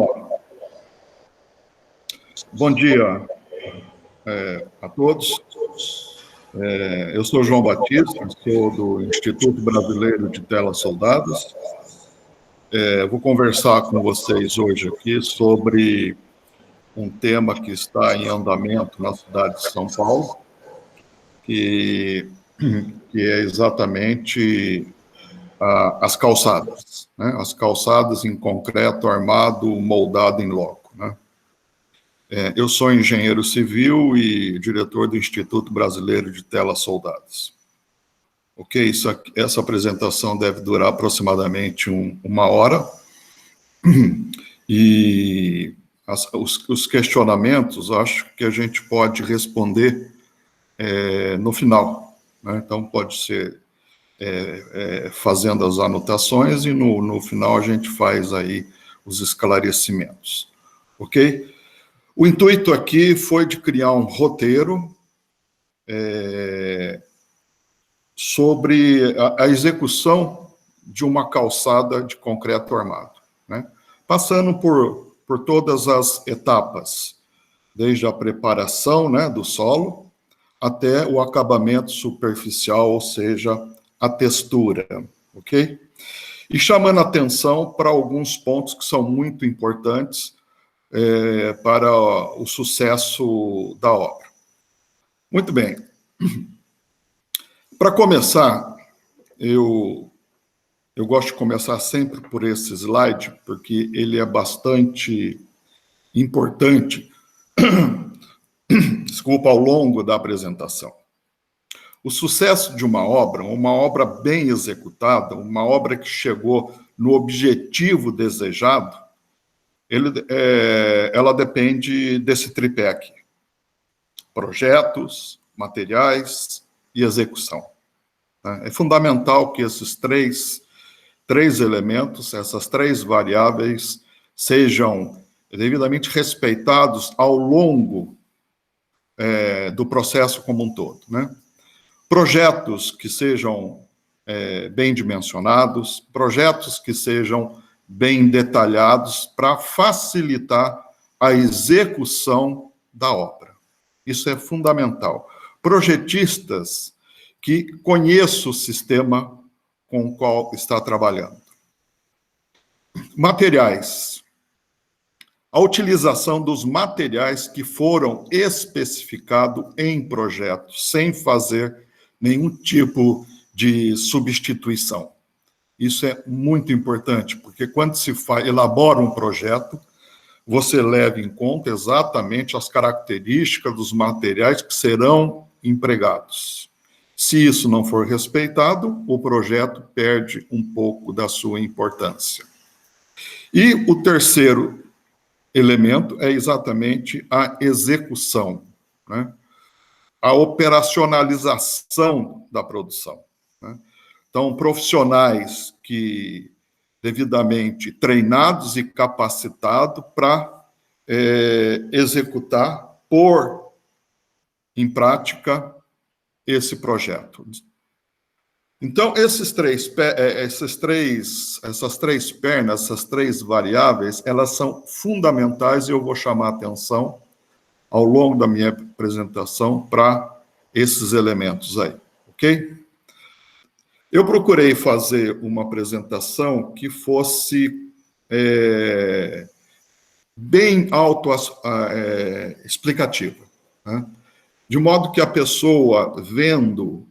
lá. Bom dia a todos. Eu sou João Batista, sou do Instituto Brasileiro de Telas Soldadas. Vou conversar com vocês hoje aqui sobre um tema que está em andamento na cidade de São Paulo, que é exatamente as calçadas, né? As calçadas em concreto armado, moldado em loco, né? Eu sou engenheiro civil e diretor do Instituto Brasileiro de Telas Soldadas. Ok? Essa apresentação deve durar aproximadamente uma hora. E os questionamentos, acho que a gente pode responder no final, né? Então, pode ser fazendo as anotações e no final a gente faz aí os esclarecimentos. Ok? O intuito aqui foi de criar um roteiro sobre a execução de uma calçada de concreto armado, né? Passando por todas as etapas, desde a preparação, né, do solo até o acabamento superficial, ou seja, a textura, ok? E chamando atenção para alguns pontos que são muito importantes para o sucesso da obra. Muito bem. Para começar, eu gosto de começar sempre por esse slide, porque ele é bastante importante, desculpa, ao longo da apresentação. O sucesso de uma obra bem executada, uma obra que chegou no objetivo desejado, ela depende desse tripé aqui: projetos, materiais e execução. É fundamental que esses três elementos, essas três variáveis, sejam devidamente respeitados ao longo do processo como um todo, né? Projetos que sejam bem dimensionados, projetos que sejam bem detalhados para facilitar a execução da obra. Isso é fundamental. Projetistas que conheçam o sistema com o qual está trabalhando. Materiais. A utilização dos materiais que foram especificados em projeto, sem fazer nenhum tipo de substituição. Isso é muito importante, porque quando se elabora um projeto, você leva em conta exatamente as características dos materiais que serão empregados. Se isso não for respeitado, o projeto perde um pouco da sua importância. E o terceiro elemento é exatamente a execução, né? A operacionalização da produção, né? Então, profissionais que devidamente treinados e capacitados para executar, pôr em prática esse projeto. Então, essas três pernas, essas três variáveis, elas são fundamentais e eu vou chamar a atenção ao longo da minha apresentação para esses elementos aí, ok? Eu procurei fazer uma apresentação que fosse bem autoexplicativa, né? De modo que a pessoa vendo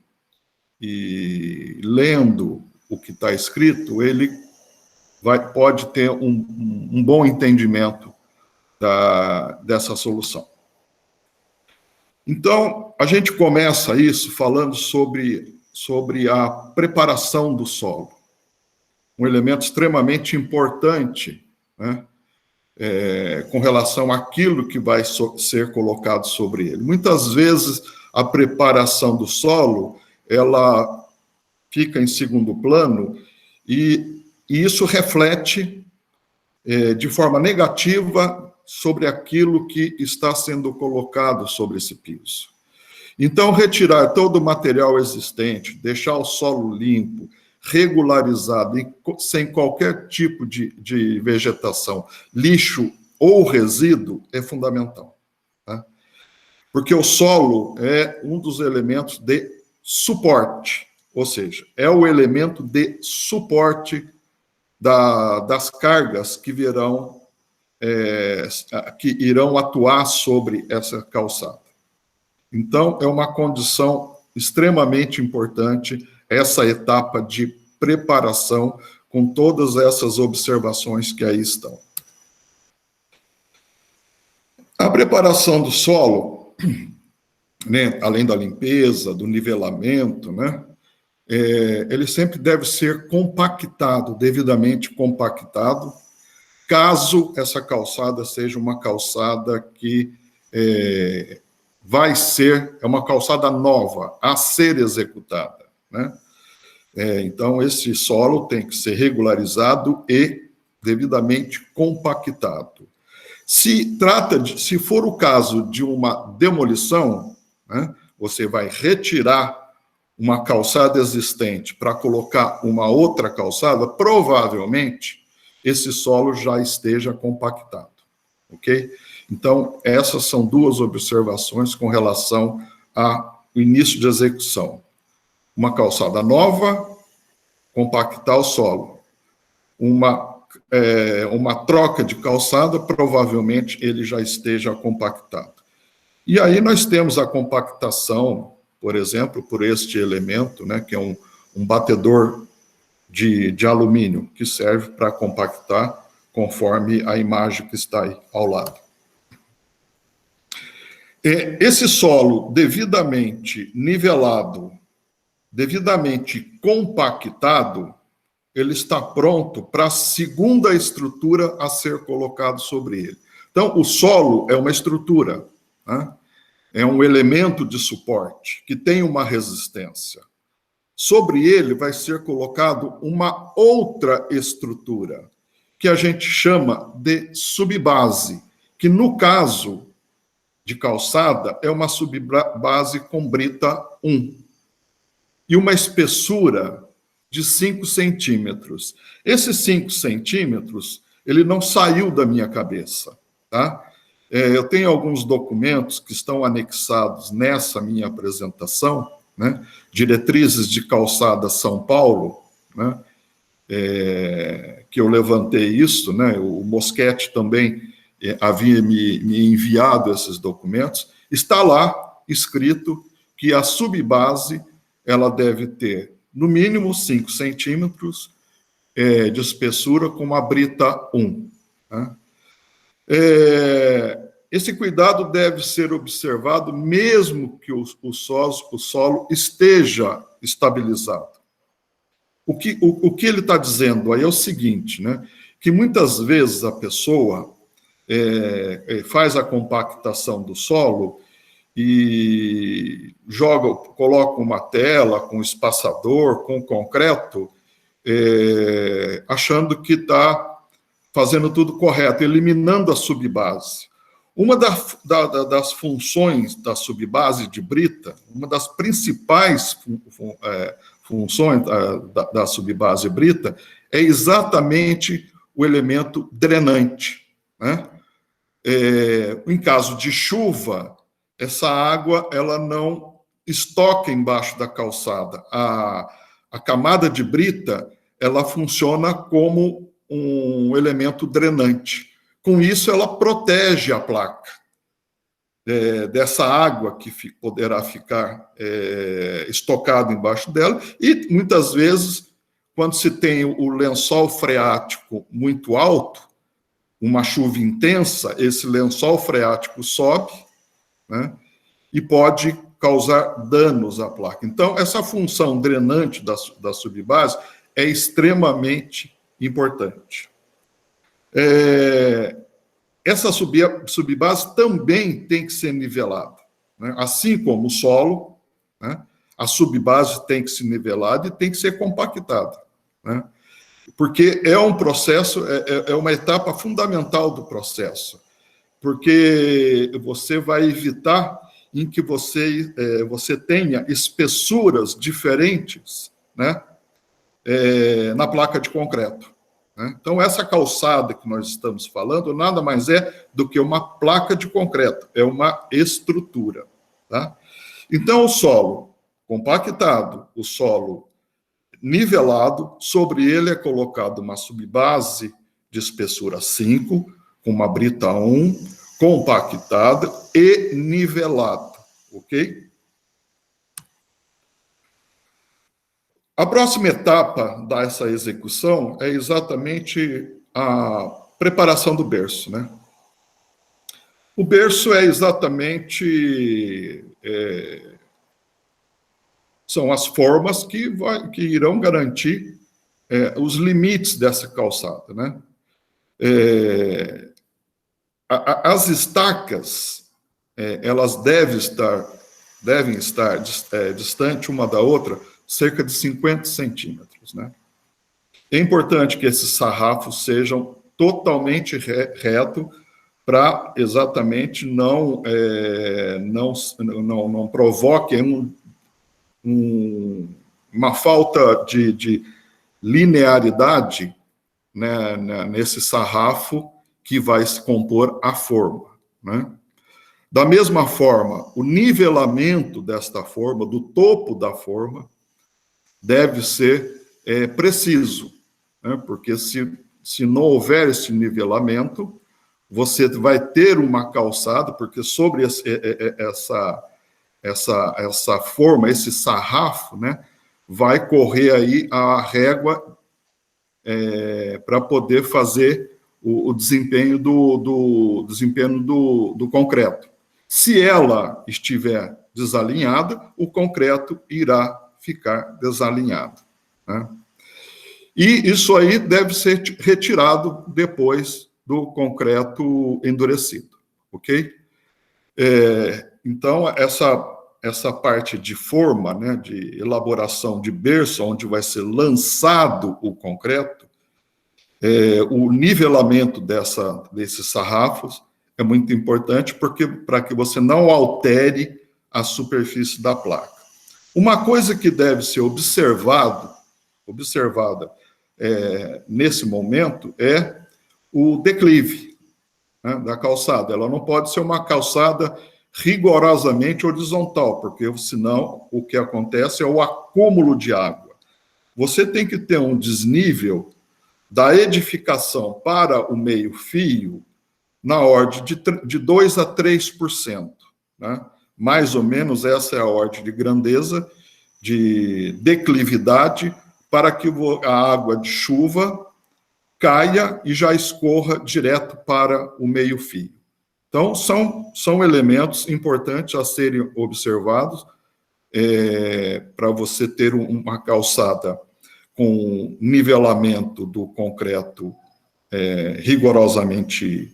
e lendo o que está escrito, ele pode ter um bom entendimento dessa solução. Então, a gente começa isso falando sobre a preparação do solo, um elemento extremamente importante, né, com relação àquilo que vai ser colocado sobre ele. Muitas vezes, a preparação do solo, ela fica em segundo plano e isso reflete de forma negativa sobre aquilo que está sendo colocado sobre esse piso. Então, retirar todo o material existente, deixar o solo limpo, regularizado, sem qualquer tipo de vegetação, lixo ou resíduo, é fundamental. Tá? Porque o solo é um dos elementos de suporte, ou seja, é o elemento de suporte das cargas que virão, que irão atuar sobre essa calçada. Então, é uma condição extremamente importante essa etapa de preparação com todas essas observações que aí estão. A preparação do solo, né, além da limpeza, do nivelamento, né, ele sempre deve ser compactado, devidamente compactado, caso essa calçada seja uma calçada que vai ser, uma calçada nova, a ser executada, né? Então, esse solo tem que ser regularizado e devidamente compactado. Se for o caso de uma demolição, né, você vai retirar uma calçada existente para colocar uma outra calçada, provavelmente esse solo já esteja compactado, ok? Então, essas são duas observações com relação ao início de execução. Uma calçada nova, compactar o solo. Uma troca de calçada, provavelmente ele já esteja compactado. E aí nós temos a compactação, por exemplo, por este elemento, né, que é um batedor de alumínio, que serve para compactar, conforme a imagem que está aí ao lado. Esse solo devidamente nivelado, devidamente compactado, ele está pronto para a segunda estrutura a ser colocado sobre ele. Então, o solo é uma estrutura, né? É um elemento de suporte que tem uma resistência. Sobre ele vai ser colocado uma outra estrutura, que a gente chama de subbase, que no caso de calçada é uma subbase com brita 1 e uma espessura de 5 centímetros. Esses 5 centímetros, ele não saiu da minha cabeça, tá? Eu tenho alguns documentos que estão anexados nessa minha apresentação, né? Diretrizes de Calçada São Paulo, né? Que eu levantei isso, né? O Moschetti também havia me enviado esses documentos. Está lá escrito que a subbase ela deve ter, no mínimo, 5 centímetros de espessura com uma brita 1. Né? Esse cuidado deve ser observado mesmo que o solo esteja estabilizado. O que ele está dizendo aí é o seguinte, né? Que muitas vezes a pessoa faz a compactação do solo e coloca uma tela com espaçador, com concreto, achando que está fazendo tudo correto, eliminando a subbase. Uma das funções da subbase de brita, uma das principais funções da subbase brita é exatamente o elemento drenante, né? Em caso de chuva, essa água ela não estoca embaixo da calçada. A camada de brita ela funciona como um elemento drenante. Com isso, ela protege a placa dessa água que poderá ficar estocada embaixo dela. E, muitas vezes, quando se tem o lençol freático muito alto, uma chuva intensa, esse lençol freático sobe, né, e pode causar danos à placa. Então, essa função drenante da subbase é extremamente importante. Essa subbase também tem que ser nivelada, né? Assim como o solo, né? A subbase tem que ser nivelada e tem que ser compactada, né? Porque é um processo, é uma etapa fundamental do processo, porque você vai evitar em que você tenha espessuras diferentes, né? na placa de concreto. Né? Então, essa calçada que nós estamos falando nada mais é do que uma placa de concreto, é uma estrutura. Tá? Então, o solo compactado, o solo nivelado, sobre ele é colocado uma subbase de espessura 5, com uma brita 1, compactada e nivelada, ok? A próxima etapa dessa execução é exatamente a preparação do berço, né? O berço é exatamente... são as formas que irão garantir os limites dessa calçada, né? As estacas, elas devem estar distante uma da outra cerca de 50 centímetros, né? É importante que esses sarrafos sejam totalmente retos para exatamente não provoquem uma falta de linearidade, né, nesse sarrafo que vai se compor a forma, né? Da mesma forma, o nivelamento desta forma, do topo da forma, deve ser preciso, né? Porque se não houver esse nivelamento, você vai ter uma calçada, porque sobre essa forma, esse sarrafo, né, vai correr aí a régua para poder fazer o desempenho do concreto. Se ela estiver desalinhada, o concreto irá ficar desalinhado, né? E isso aí deve ser retirado depois do concreto endurecido, ok? Então, essa parte de forma, né, de elaboração de berço, onde vai ser lançado o concreto, o nivelamento desses sarrafos é muito importante, porque para que você não altere a superfície da placa. Uma coisa que deve ser observada nesse momento é o declive, né, da calçada. Ela não pode ser uma calçada rigorosamente horizontal, porque senão o que acontece é o acúmulo de água. Você tem que ter um desnível da edificação para o meio-fio na ordem de 2 a 3%. Né? Mais ou menos essa é a ordem de grandeza, de declividade, para que a água de chuva caia e já escorra direto para o meio-fio. Então, são elementos importantes a serem observados para você ter uma calçada com nivelamento do concreto rigorosamente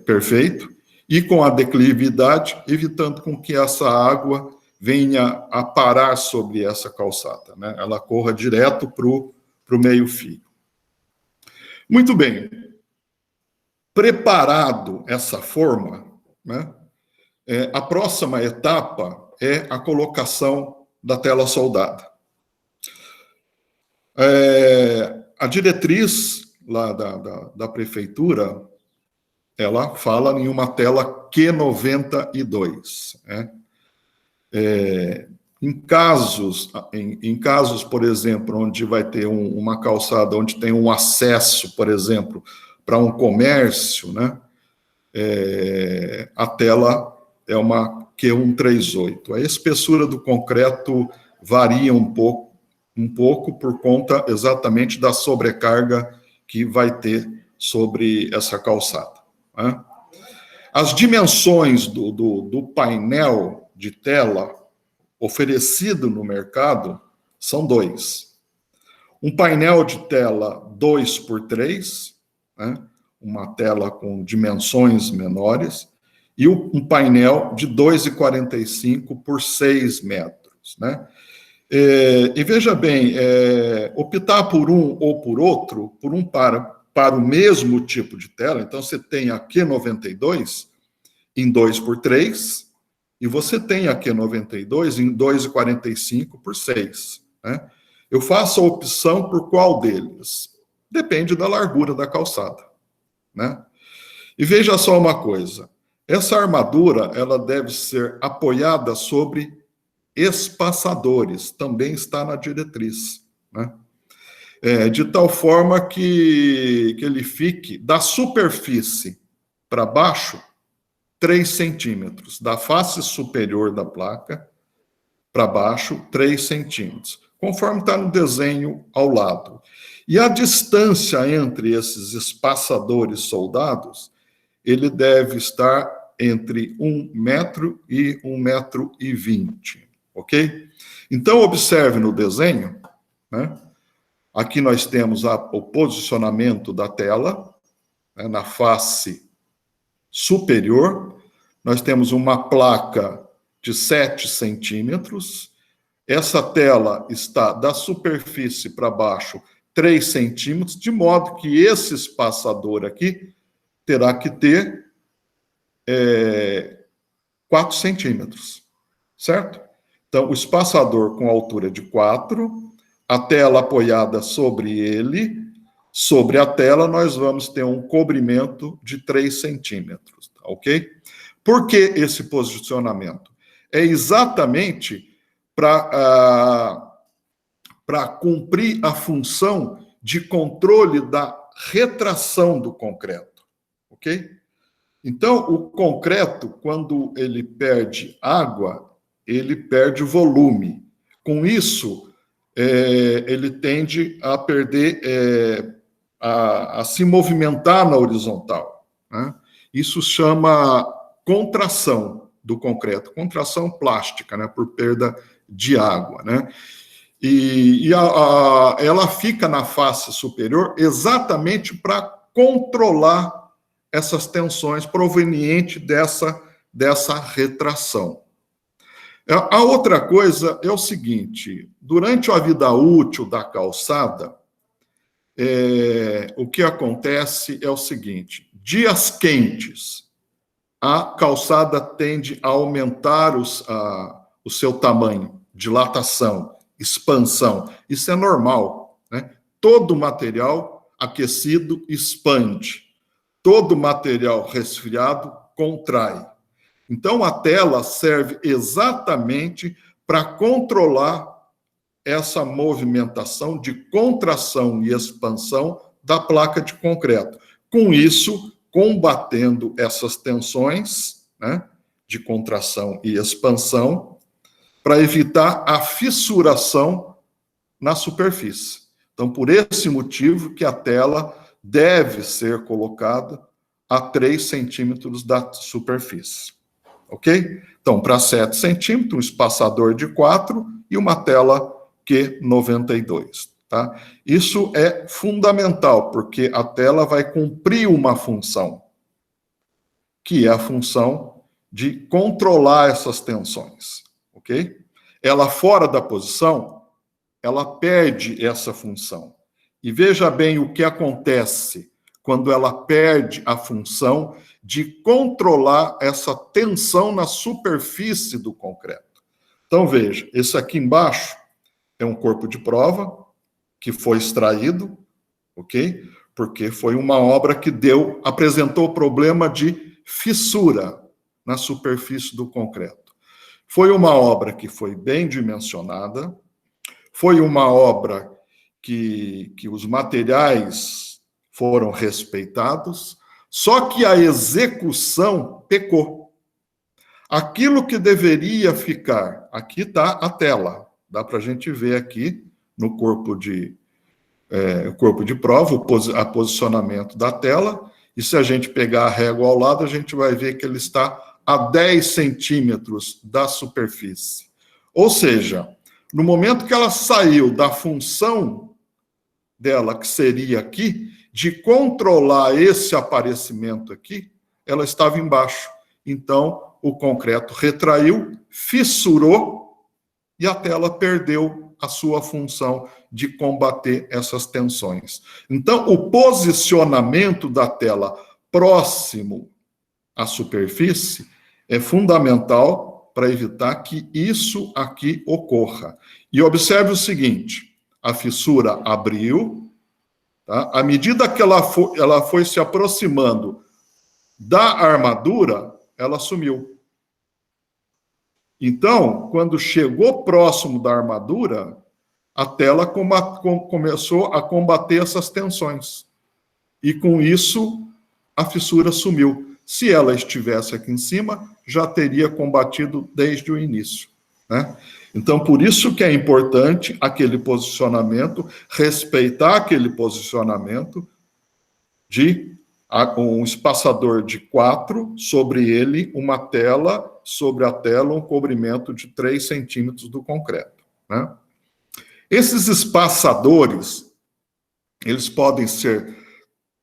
perfeito e com a declividade, evitando com que essa água venha a parar sobre essa calçada, né? Ela corra direto para o meio-fio. Muito bem. Preparado essa forma, né, a próxima etapa é a colocação da tela soldada. A diretriz lá da prefeitura, ela fala em uma tela Q92, né? Em casos, por exemplo, onde vai ter uma calçada, onde tem um acesso, por exemplo, para um comércio, né, a tela é uma Q138. A espessura do concreto varia um pouco por conta exatamente da sobrecarga que vai ter sobre essa calçada, né? As dimensões do painel de tela oferecido no mercado são 2. Um painel de tela 2x3, né, uma tela com dimensões menores, e um painel de 2,45 por 6 metros. Né? E veja bem, optar por um ou por outro, para o mesmo tipo de tela, então você tem a Q92 em 2x3, e você tem a Q92 em 2,45 por 6. Né? Eu faço a opção por qual deles? Depende da largura da calçada, né? E veja só uma coisa, essa armadura, ela deve ser apoiada sobre espaçadores, também está na diretriz, né? De tal forma que ele fique da superfície para baixo 3 centímetros, da face superior da placa para baixo 3 centímetros, conforme está no desenho ao lado. E a distância entre esses espaçadores soldados, ele deve estar entre 1 metro e 1,20 m, ok? Então, observe no desenho, né? Aqui nós temos o posicionamento da tela, né, na face superior. Nós temos uma placa de 7 centímetros. Essa tela está da superfície para baixo 3 centímetros, de modo que esse espaçador aqui terá que ter 4 centímetros, certo? Então, o espaçador com altura de 4, a tela apoiada sobre ele, sobre a tela nós vamos ter um cobrimento de 3 centímetros, tá, ok? Por que esse posicionamento? É exatamente para cumprir a função de controle da retração do concreto, ok? Então, o concreto, quando ele perde água, ele perde volume. Com isso, ele tende a perder, a se movimentar na horizontal, né? Isso chama contração do concreto, contração plástica, né, por perda de água, né? Ela fica na face superior exatamente para controlar essas tensões provenientes dessa retração. A outra coisa é o seguinte, durante a vida útil da calçada, o que acontece é o seguinte, dias quentes, a calçada tende a aumentar o seu tamanho, dilatação, expansão. Isso é normal, né? Todo material aquecido expande, todo material resfriado contrai. Então, a tela serve exatamente para controlar essa movimentação de contração e expansão da placa de concreto. Com isso, combatendo essas tensões, né, de contração e expansão, para evitar a fissuração na superfície. Então, por esse motivo que a tela deve ser colocada a 3 centímetros da superfície. Ok? Então, para 7 centímetros, um espaçador de 4 e uma tela Q92. Tá? Isso é fundamental, porque a tela vai cumprir uma função, que é a função de controlar essas tensões. Ok? Ela fora da posição, ela perde essa função. E veja bem o que acontece quando ela perde a função de controlar essa tensão na superfície do concreto. Então, veja, esse aqui embaixo é um corpo de prova que foi extraído, ok? Porque foi uma obra que apresentou problema de fissura na superfície do concreto. Foi uma obra que foi bem dimensionada, foi uma obra que os materiais foram respeitados, só que a execução pecou. Aquilo que deveria ficar, aqui está a tela, dá para a gente ver aqui no corpo de prova, o posicionamento da tela, e se a gente pegar a régua ao lado, a gente vai ver que ele está a 10 centímetros da superfície. Ou seja, no momento que ela saiu da função dela, que seria aqui, de controlar esse aparecimento aqui, ela estava embaixo. Então, o concreto retraiu, fissurou, e a tela perdeu a sua função de combater essas tensões. Então, o posicionamento da tela próximo à superfície é fundamental para evitar que isso aqui ocorra. E observe o seguinte, a fissura abriu, tá? À medida que ela foi se aproximando da armadura, ela sumiu. Então, quando chegou próximo da armadura, a tela começou a combater essas tensões. E com isso, a fissura sumiu. Se ela estivesse aqui em cima, já teria combatido desde o início, né? Então, por isso que é importante aquele posicionamento, respeitar aquele posicionamento de um espaçador de 4, sobre ele uma tela, sobre a tela um cobrimento de 3 centímetros do concreto, né? Esses espaçadores, eles podem ser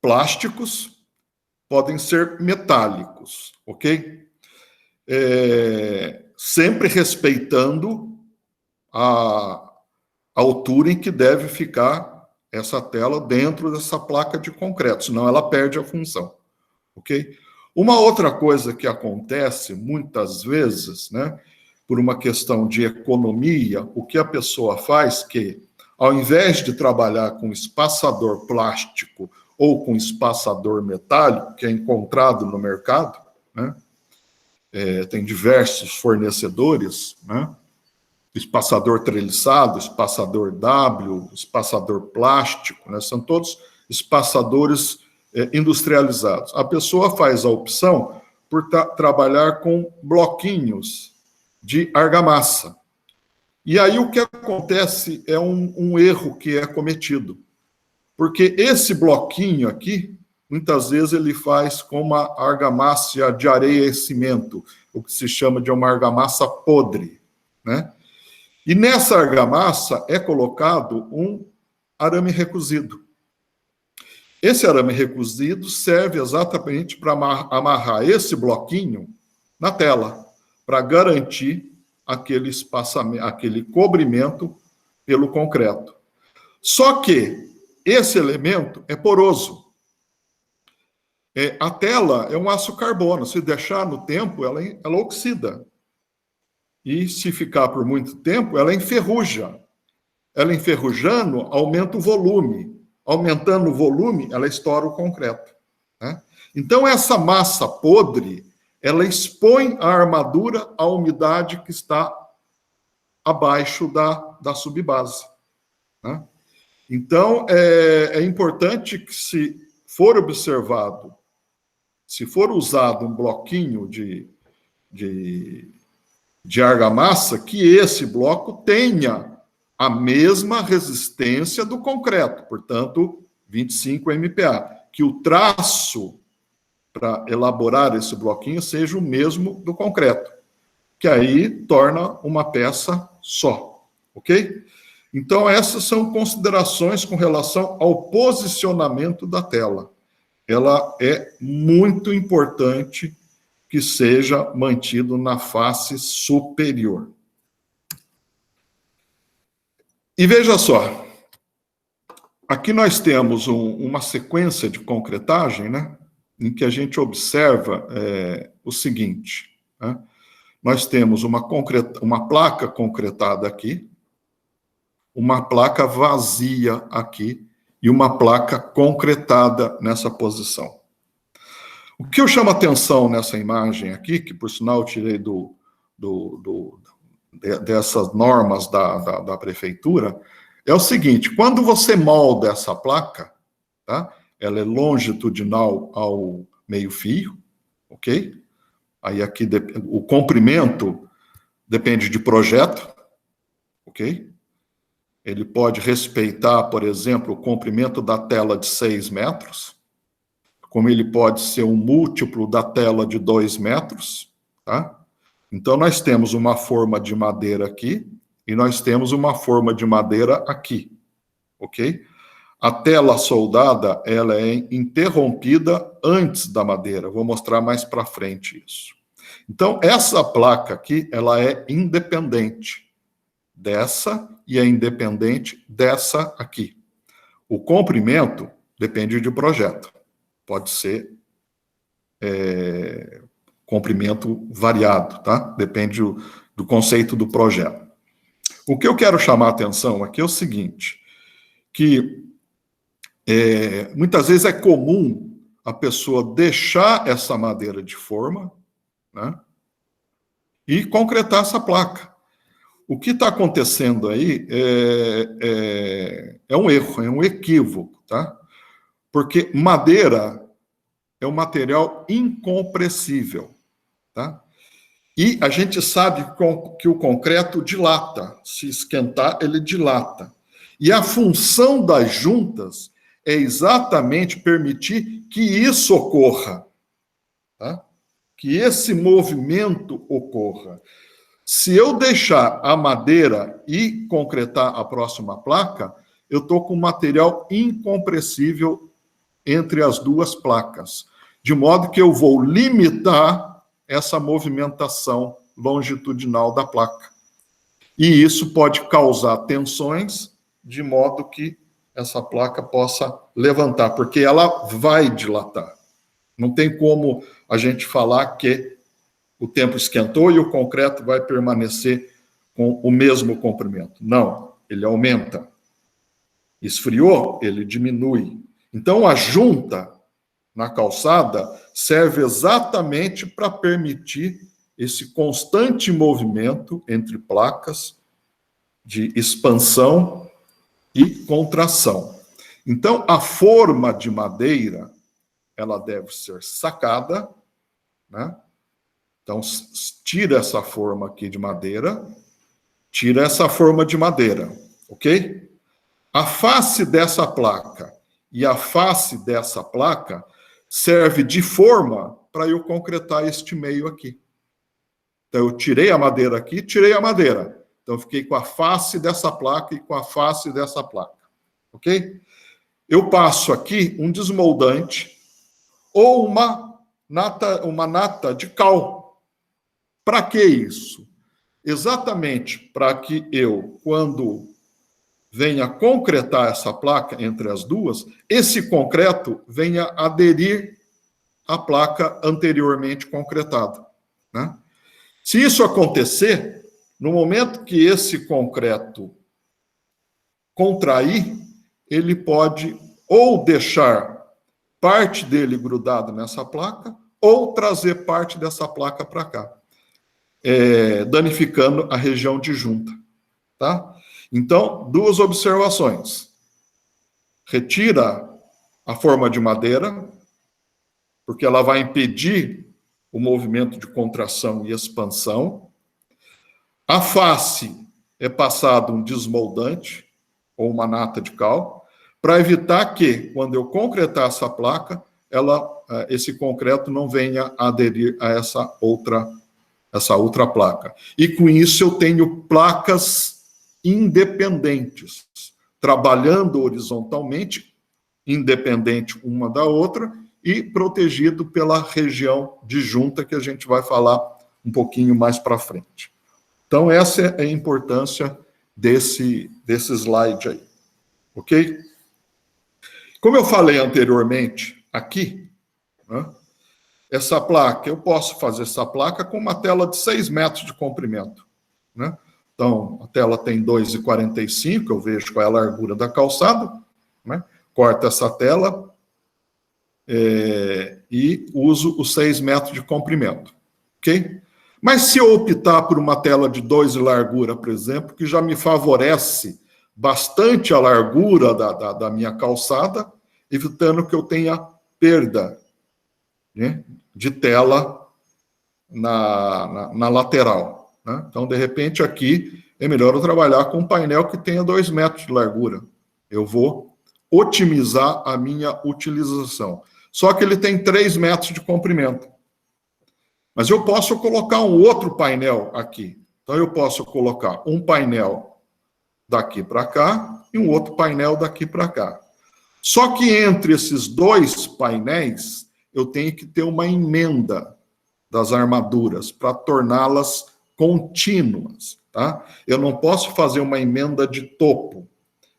plásticos, podem ser metálicos, ok? Sempre respeitando a altura em que deve ficar essa tela dentro dessa placa de concreto, senão ela perde a função, ok? Uma outra coisa que acontece muitas vezes, né, por uma questão de economia, o que a pessoa faz que, ao invés de trabalhar com espaçador plástico ou com espaçador metálico, que é encontrado no mercado, né, tem diversos fornecedores, né, espaçador treliçado, espaçador W, espaçador plástico, né, são todos espaçadores industrializados. A pessoa faz a opção por trabalhar com bloquinhos de argamassa. E aí o que acontece é um erro que é cometido. Porque esse bloquinho aqui, muitas vezes ele faz com uma argamassa de areia e cimento, o que se chama de uma argamassa podre, né? E nessa argamassa é colocado um arame recuzido. Esse arame recuzido serve exatamente para amarrar esse bloquinho na tela, para garantir aquele espaçamento, aquele cobrimento pelo concreto. Só que esse elemento é poroso. A tela é um aço carbono, se deixar no tempo, ela oxida. E se ficar por muito tempo, ela enferruja. Ela enferrujando, aumenta o volume. Aumentando o volume, ela estoura o concreto, né? Então, essa massa podre, ela expõe a armadura à umidade que está abaixo da subbase, né? Então, é importante que, se for observado, se for usado um bloquinho de argamassa, que esse bloco tenha a mesma resistência do concreto, portanto, 25 MPa, que o traço para elaborar esse bloquinho seja o mesmo do concreto, que aí torna uma peça só, ok? Então, essas são considerações com relação ao posicionamento da tela. Ela é muito importante que seja mantido na face superior. E veja só, aqui nós temos uma sequência de concretagem, né, em que a gente observa o seguinte, né? Nós temos uma placa concretada aqui, uma placa vazia aqui e uma placa concretada nessa posição. O que eu chamo a atenção nessa imagem aqui, que por sinal eu tirei dessas normas da prefeitura, é o seguinte: quando você molda essa placa, tá? Ela é longitudinal ao meio-fio, ok? Aí aqui o comprimento depende de projeto, ok? Ele pode respeitar, por exemplo, o comprimento da tela de 6 metros, como ele pode ser um múltiplo da tela de 2 metros, tá? Então, nós temos uma forma de madeira aqui e nós temos uma forma de madeira aqui, ok? A tela soldada, ela é interrompida antes da madeira. Vou mostrar mais para frente isso. Então, essa placa aqui, ela é independente dessa e é independente dessa aqui. O comprimento depende de projeto. Pode ser comprimento variado, tá? Depende do conceito do projeto. O que eu quero chamar a atenção aqui é o seguinte: que muitas vezes é comum a pessoa deixar essa madeira de forma, né, e concretar essa placa. O que está acontecendo aí é um erro, é um equívoco, tá? Porque madeira é um material incompressível, tá? E a gente sabe que o concreto dilata, se esquentar, ele dilata. E a função das juntas é exatamente permitir que isso ocorra, tá? Que esse movimento ocorra. Se eu deixar a madeira e concretar a próxima placa, eu estou com um material incompressível entre as duas placas, de modo que eu vou limitar essa movimentação longitudinal da placa. E isso pode causar tensões, de modo que essa placa possa levantar, porque ela vai dilatar. Não tem como a gente falar que o tempo esquentou e o concreto vai permanecer com o mesmo comprimento. Não, ele aumenta. Esfriou, ele diminui. Então, a junta na calçada serve exatamente para permitir esse constante movimento entre placas de expansão e contração. Então, a forma de madeira, ela deve ser sacada, né? Então, tira essa forma aqui de madeira, tira essa forma de madeira, ok? A face dessa placa e a face dessa placa serve de forma para eu concretar este meio aqui. Então, eu tirei a madeira aqui, tirei a madeira. Então, eu fiquei com a face dessa placa e com a face dessa placa, ok? Eu passo aqui um desmoldante ou uma nata de cal. Para que isso? Exatamente para que eu, quando venha concretar essa placa entre as duas, esse concreto venha aderir à placa anteriormente concretada, né? Se isso acontecer, no momento que esse concreto contrair, ele pode ou deixar parte dele grudado nessa placa, ou trazer parte dessa placa para cá, danificando a região de junta, tá? Então, duas observações. Retira a forma de madeira, porque ela vai impedir o movimento de contração e expansão. A face é passado um desmoldante, ou uma nata de cal, para evitar que, quando eu concretar essa placa, esse concreto não venha aderir a essa outra placa. E com isso eu tenho placas independentes, trabalhando horizontalmente, independente uma da outra, e protegido pela região de junta, que a gente vai falar um pouquinho mais para frente. Então, essa é a importância desse slide aí, ok? Como eu falei anteriormente, aqui, né, essa placa, eu posso fazer essa placa com uma tela de 6 metros de comprimento, né? Então, a tela tem 2,45, eu vejo qual é a largura da calçada, né? Corto essa tela e uso os 6 metros de comprimento, ok? Mas se eu optar por uma tela de 2 de largura, por exemplo, que já me favorece bastante a largura da minha calçada, evitando que eu tenha perda, né, de tela na lateral, né? Então, de repente, aqui é melhor eu trabalhar com um painel que tenha 2 metros de largura. Eu vou otimizar a minha utilização. Só que ele tem 3 metros de comprimento. Mas eu posso colocar um outro painel aqui. Então, eu posso colocar um painel daqui para cá e um outro painel daqui para cá. Só que entre esses 2 painéis, eu tenho que ter uma emenda das armaduras para torná-las contínuas, tá? Eu não posso fazer uma emenda de topo.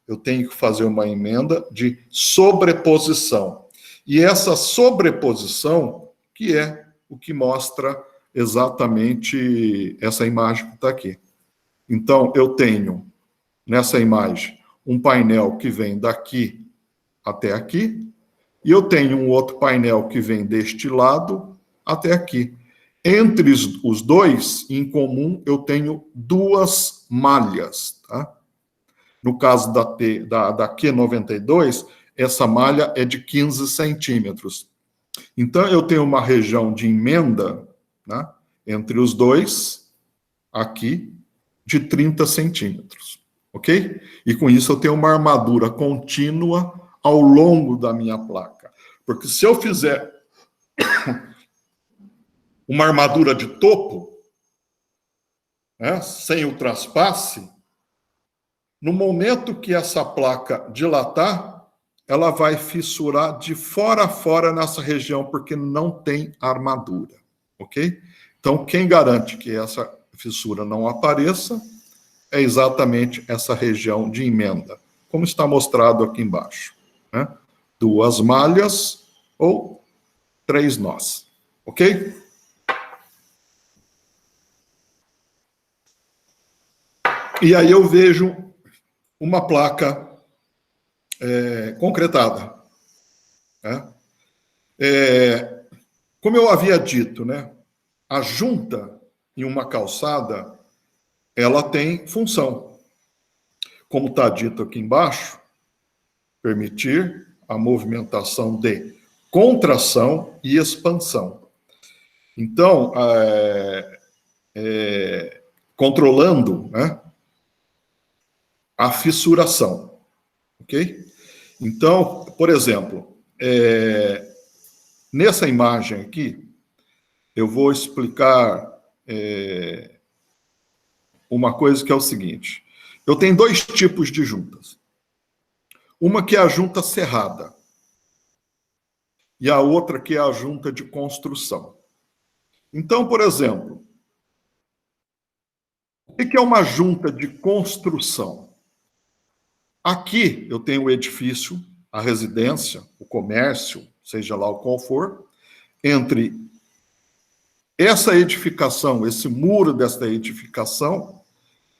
Eu tenho que fazer uma emenda de sobreposição. E essa sobreposição que é o que mostra exatamente essa imagem que está aqui. Então, eu tenho, nessa imagem, um painel que vem daqui até aqui, e eu tenho um outro painel que vem deste lado até aqui. Entre os dois, em comum, eu tenho duas malhas, tá? No caso da Q92, essa malha é de 15 centímetros. Então, eu tenho uma região de emenda, né, entre os dois, aqui, de 30 centímetros, ok? E com isso eu tenho uma armadura contínua ao longo da minha placa. Porque se eu fizer uma armadura de topo, né, sem o traspasse, no momento que essa placa dilatar, ela vai fissurar de fora a fora nessa região, porque não tem armadura, ok? Então, quem garante que essa fissura não apareça é exatamente essa região de emenda, como está mostrado aqui embaixo, né? 2 malhas ou 3 nós, ok? E aí eu vejo uma placa concretada, né? Como eu havia dito, né? A junta em uma calçada, ela tem função. Como está dito aqui embaixo, permitir a movimentação de contração e expansão. Então, controlando, né, a fissuração, ok? Então, por exemplo, nessa imagem aqui, eu vou explicar uma coisa que é o seguinte. Eu tenho 2 tipos de juntas. Uma que é a junta cerrada e a outra que é a junta de construção. Então, por exemplo, o que é uma junta de construção? Aqui eu tenho o edifício, a residência, o comércio, seja lá o qual for, entre essa edificação, esse muro desta edificação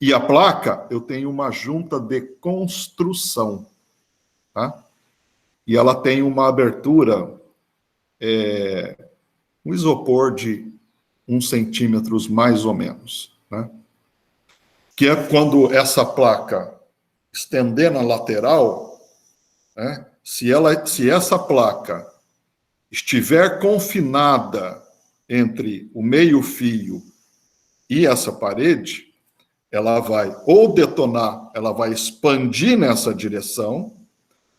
e a placa, eu tenho uma junta de construção, tá? E ela tem uma abertura, um isopor de 1 centímetro mais ou menos, né? Que é quando essa placa estender na lateral, né? Se essa placa estiver confinada entre o meio-fio e essa parede, ela vai ou detonar, ela vai expandir nessa direção,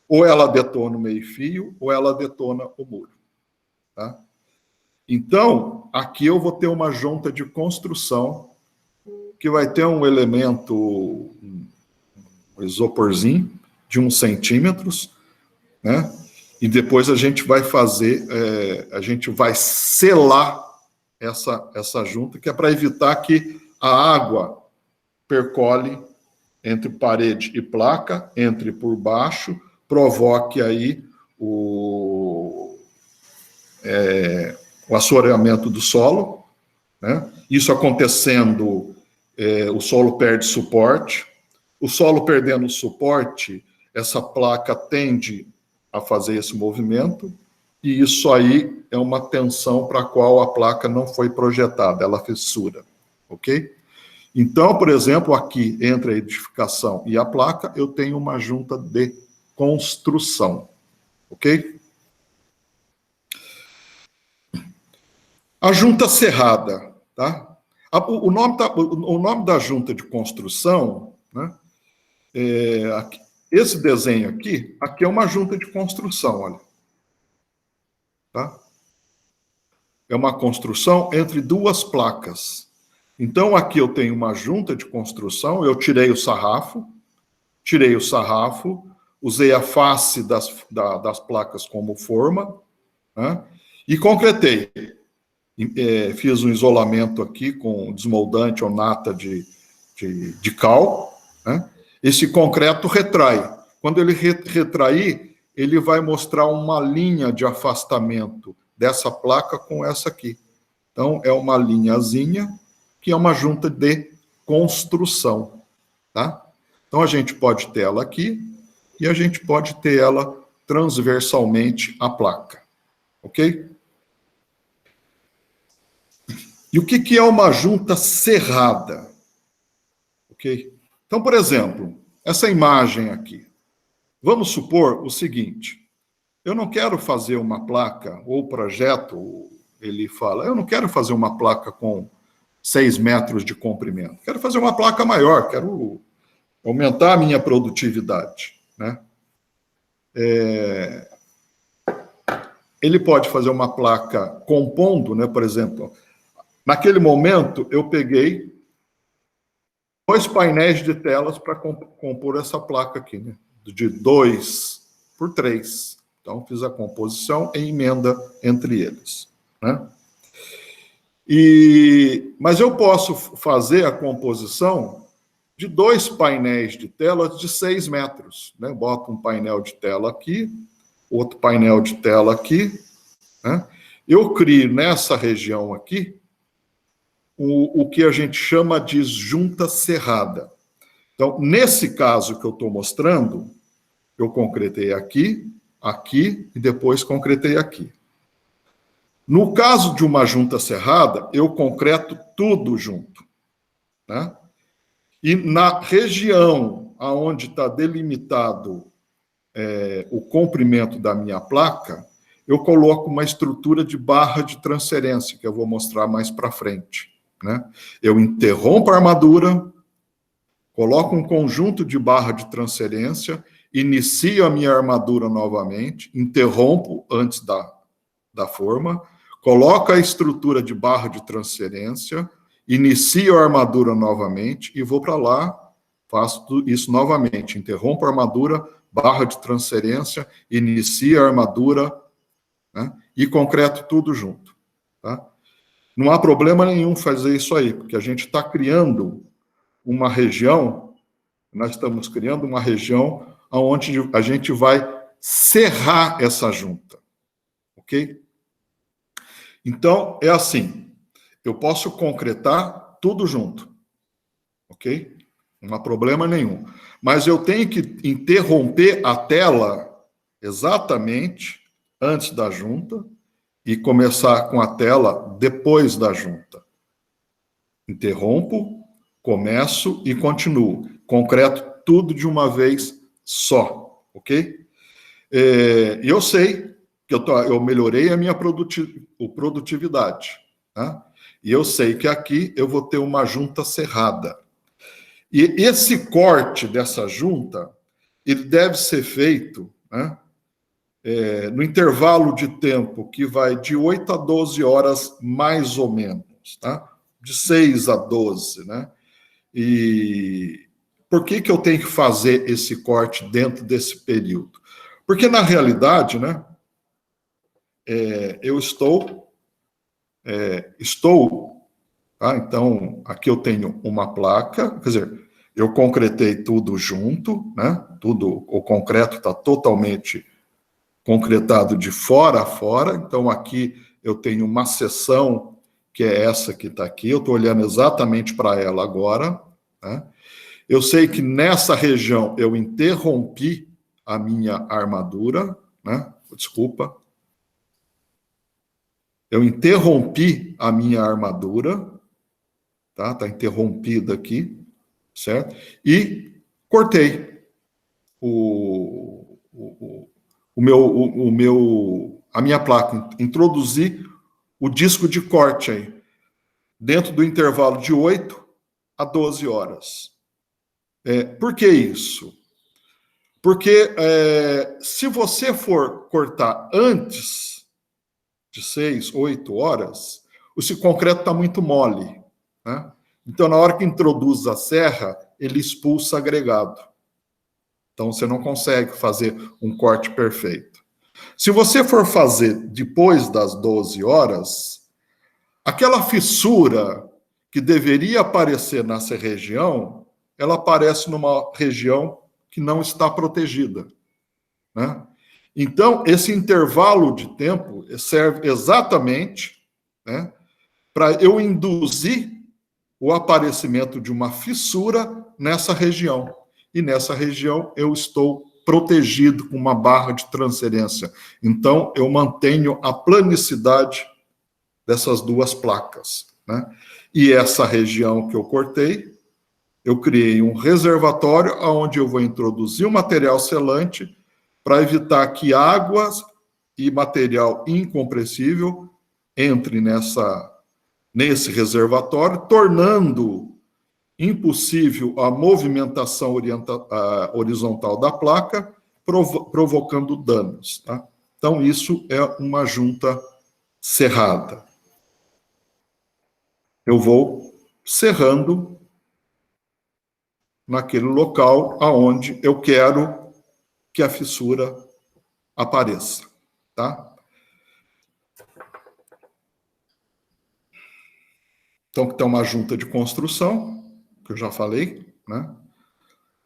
ou ela detona o meio-fio, ou ela detona o muro, tá? Então, aqui eu vou ter uma junta de construção que vai ter um elemento, um isoporzinho de 1 centímetro, né? E depois a gente vai fazer, a gente vai selar essa junta, que é para evitar que a água percole entre parede e placa, entre por baixo, provoque aí o assoreamento do solo, né? Isso acontecendo, o solo perde suporte. O solo perdendo suporte, essa placa tende a fazer esse movimento, e isso aí é uma tensão para a qual a placa não foi projetada, ela fissura, ok? Então, por exemplo, aqui entre a edificação e a placa, eu tenho uma junta de construção, ok? A junta cerrada, tá? O nome da junta de construção, né? Esse desenho aqui é uma junta de construção, olha. Tá? É uma construção entre 2 placas. Então, aqui eu tenho uma junta de construção, eu tirei o sarrafo, usei a face das placas como forma, né? E concretei. Fiz um isolamento aqui com desmoldante ou nata de cal, né? Esse concreto retrai. Quando ele retrair, ele vai mostrar uma linha de afastamento dessa placa com essa aqui. Então, é uma linhazinha que é uma junta de construção, tá? Então, a gente pode ter ela aqui e a gente pode ter ela transversalmente à placa, ok? E o que é uma junta cerrada? Ok? Então, por exemplo, essa imagem aqui. Vamos supor o seguinte, eu não quero fazer uma placa, ou o projeto, ele fala, eu não quero fazer uma placa com 6 metros de comprimento, quero fazer uma placa maior, quero aumentar a minha produtividade, né? Ele pode fazer uma placa compondo, né? Por exemplo, naquele momento eu peguei 2 painéis de telas para compor essa placa aqui, né? De 2 por 3. Então, fiz a composição e emenda entre eles, né? Mas eu posso fazer a composição de 2 painéis de telas de 6 metros, né? Boto um painel de tela aqui, outro painel de tela aqui, né? Eu crio nessa região aqui o que a gente chama de junta cerrada. Então, nesse caso que eu estou mostrando, eu concretei aqui, aqui e depois concretei aqui. No caso de uma junta cerrada, eu concreto tudo junto, né? E na região onde está delimitado o comprimento da minha placa, eu coloco uma estrutura de barra de transferência, que eu vou mostrar mais para frente, né? Eu interrompo a armadura, coloco um conjunto de barra de transferência, inicio a minha armadura novamente, interrompo antes da forma, coloco a estrutura de barra de transferência, inicio a armadura novamente e vou para lá, faço isso novamente, interrompo a armadura, barra de transferência, inicio a armadura, né, e concreto tudo junto. Tá? Não há problema nenhum fazer isso aí, porque a gente está criando uma região, nós estamos criando uma região onde a gente vai cerrar essa junta, ok? Então, é assim, eu posso concretar tudo junto, ok? Não há problema nenhum. Mas eu tenho que interromper a tela exatamente antes da junta e começar com a tela depois da junta. Interrompo, começo e continuo. Concreto tudo de uma vez só, ok? E eu sei que eu melhorei a minha produtividade, tá? E eu sei que aqui eu vou ter uma junta cerrada. E esse corte dessa junta, ele deve ser feito, né, no intervalo de tempo que vai de 8 a 12 horas, mais ou menos, tá? De 6 a 12, né? E por que eu tenho que fazer esse corte dentro desse período? Porque, na realidade, né, eu estou, tá? Então, aqui eu tenho uma placa, quer dizer, eu concretei tudo junto, né? Tudo, o concreto está totalmente concretado de fora a fora, então aqui eu tenho uma seção, que é essa que está aqui, eu estou olhando exatamente para ela agora, né? Eu sei que nessa região eu interrompi a minha armadura, né? Desculpa. Eu interrompi a minha armadura, tá? Está interrompida aqui, certo? E cortei a minha placa, introduzi o disco de corte aí, dentro do intervalo de 8 a 12 horas. Por que isso? Porque se você for cortar antes de 6, 8 horas, esse concreto está muito mole, né? Então, na hora que introduz a serra, ele expulsa agregado. Então, você não consegue fazer um corte perfeito. Se você for fazer depois das 12 horas, aquela fissura que deveria aparecer nessa região, ela aparece numa região que não está protegida, né? Então, esse intervalo de tempo serve exatamente, né, para eu induzir o aparecimento de uma fissura nessa região. e nessa região eu estou protegido com uma barra de transferência. Então, eu mantenho a planicidade dessas duas placas, né? E essa região que eu cortei, eu criei um reservatório onde eu vou introduzir o material selante para evitar que águas e material incompressível entre nesse reservatório, tornando impossível a movimentação horizontal da placa, provocando danos. Tá? Então, isso é uma junta cerrada. Eu vou serrando naquele local aonde eu quero que a fissura apareça. Tá? Então, tem uma junta de construção, que eu já falei, né?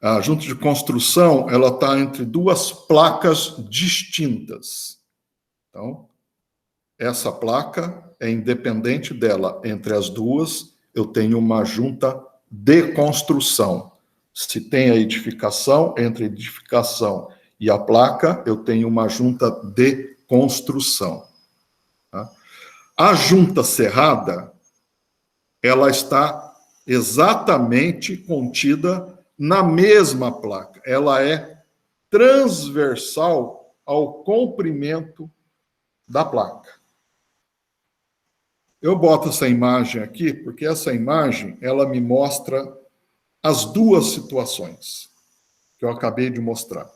A junta de construção, ela está entre duas placas distintas. Então, essa placa é independente dela. Entre as duas, eu tenho uma junta de construção. Se tem a edificação, entre a edificação e a placa, eu tenho uma junta de construção. Tá? A junta cerrada, ela está exatamente contida na mesma placa. Ela é transversal ao comprimento da placa. Eu boto essa imagem aqui porque essa imagem ela me mostra as duas situações que eu acabei de mostrar.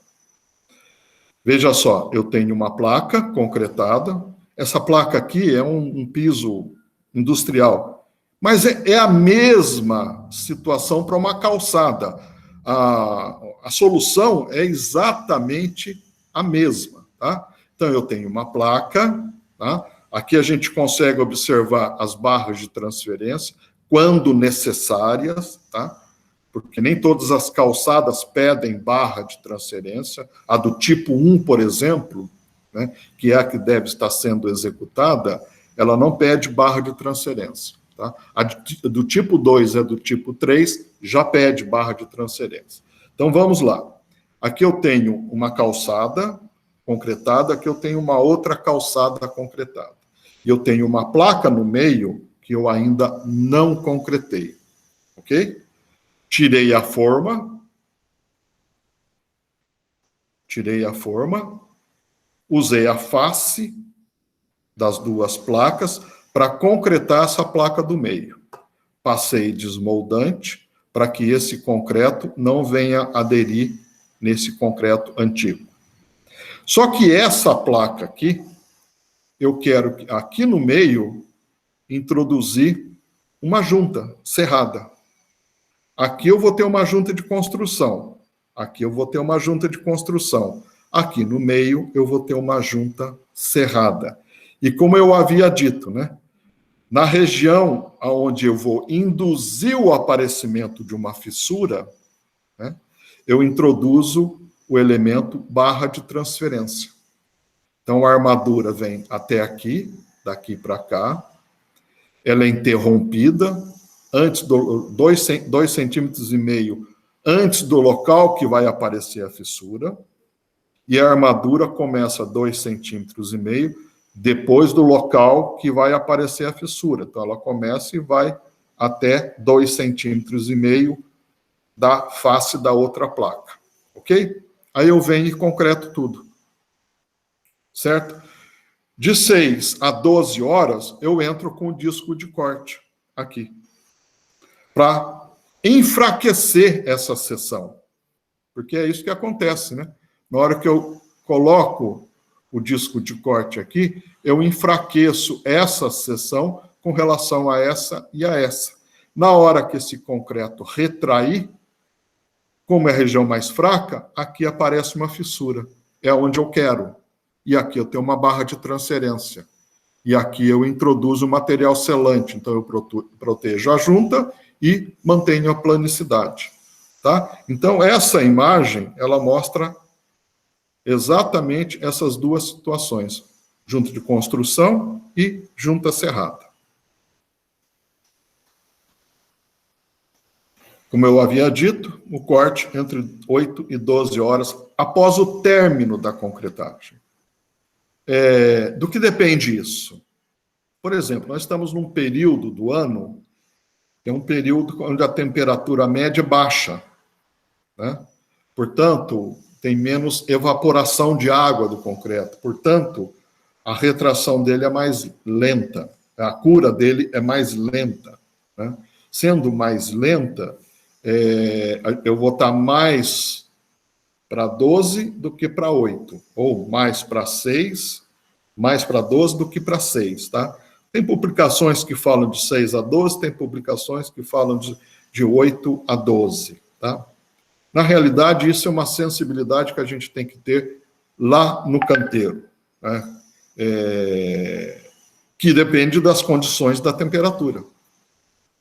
Veja só, eu tenho uma placa concretada. Essa placa aqui é um piso industrial, mas é a mesma situação para uma calçada. A solução é exatamente a mesma. Tá? Então, eu tenho uma placa, tá? Aqui a gente consegue observar as barras de transferência, quando necessárias, tá? Porque nem todas as calçadas pedem barra de transferência. A do tipo 1, por exemplo, né, que é a que deve estar sendo executada, ela não pede barra de transferência. Tá? A do tipo 2 e a do tipo 3 já pede barra de transferência. Então, vamos lá. Aqui eu tenho uma calçada concretada, aqui eu tenho uma outra calçada concretada. E eu tenho uma placa no meio que eu ainda não concretei. Ok? Tirei a forma, usei a face das duas placas para concretar essa placa do meio. Passei desmoldante para que esse concreto não venha aderir nesse concreto antigo. Só que essa placa aqui, eu quero aqui no meio introduzir uma junta cerrada. Aqui eu vou ter uma junta de construção. Aqui eu vou ter uma junta de construção. Aqui no meio eu vou ter uma junta cerrada. E como eu havia dito, né? Na região onde eu vou induzir o aparecimento de uma fissura, né, eu introduzo o elemento barra de transferência. Então, a armadura vem até aqui, daqui para cá, ela é interrompida, antes do 2,5 centímetros antes do local que vai aparecer a fissura, e a armadura começa 2,5 centímetros depois do local que vai aparecer a fissura. Então, ela começa e vai até 2,5 centímetros da face da outra placa. Ok? Aí eu venho e concreto tudo. Certo? De 6 a 12 horas, eu entro com o disco de corte aqui. Para enfraquecer essa seção. Porque é isso que acontece, né? Na hora que eu coloco o disco de corte aqui, eu enfraqueço essa seção com relação a essa e a essa. Na hora que esse concreto retrair, como é a região mais fraca, aqui aparece uma fissura. É onde eu quero. E aqui eu tenho uma barra de transferência. E aqui eu introduzo o material selante. Então, eu protejo a junta e mantenho a planicidade. Tá? Então, essa imagem, ela mostra exatamente essas duas situações. Junta de construção e junta cerrada. como eu havia dito, o corte entre 8 e 12 horas após o término da concretagem. Do que depende isso? Por exemplo, nós estamos num período do ano, que é um período onde a temperatura média baixa, né? Portanto, tem menos evaporação de água do concreto. Portanto, a retração dele é mais lenta, a cura dele é mais lenta, né? Sendo mais lenta, eu vou estar mais para 12 do que para 8, ou mais para 6, mais para 12 do que para 6, tá? Tem publicações que falam de 6 a 12, tem publicações que falam de 8 a 12, tá? Na realidade, isso é uma sensibilidade que a gente tem que ter lá no canteiro, né? Que depende das condições da temperatura,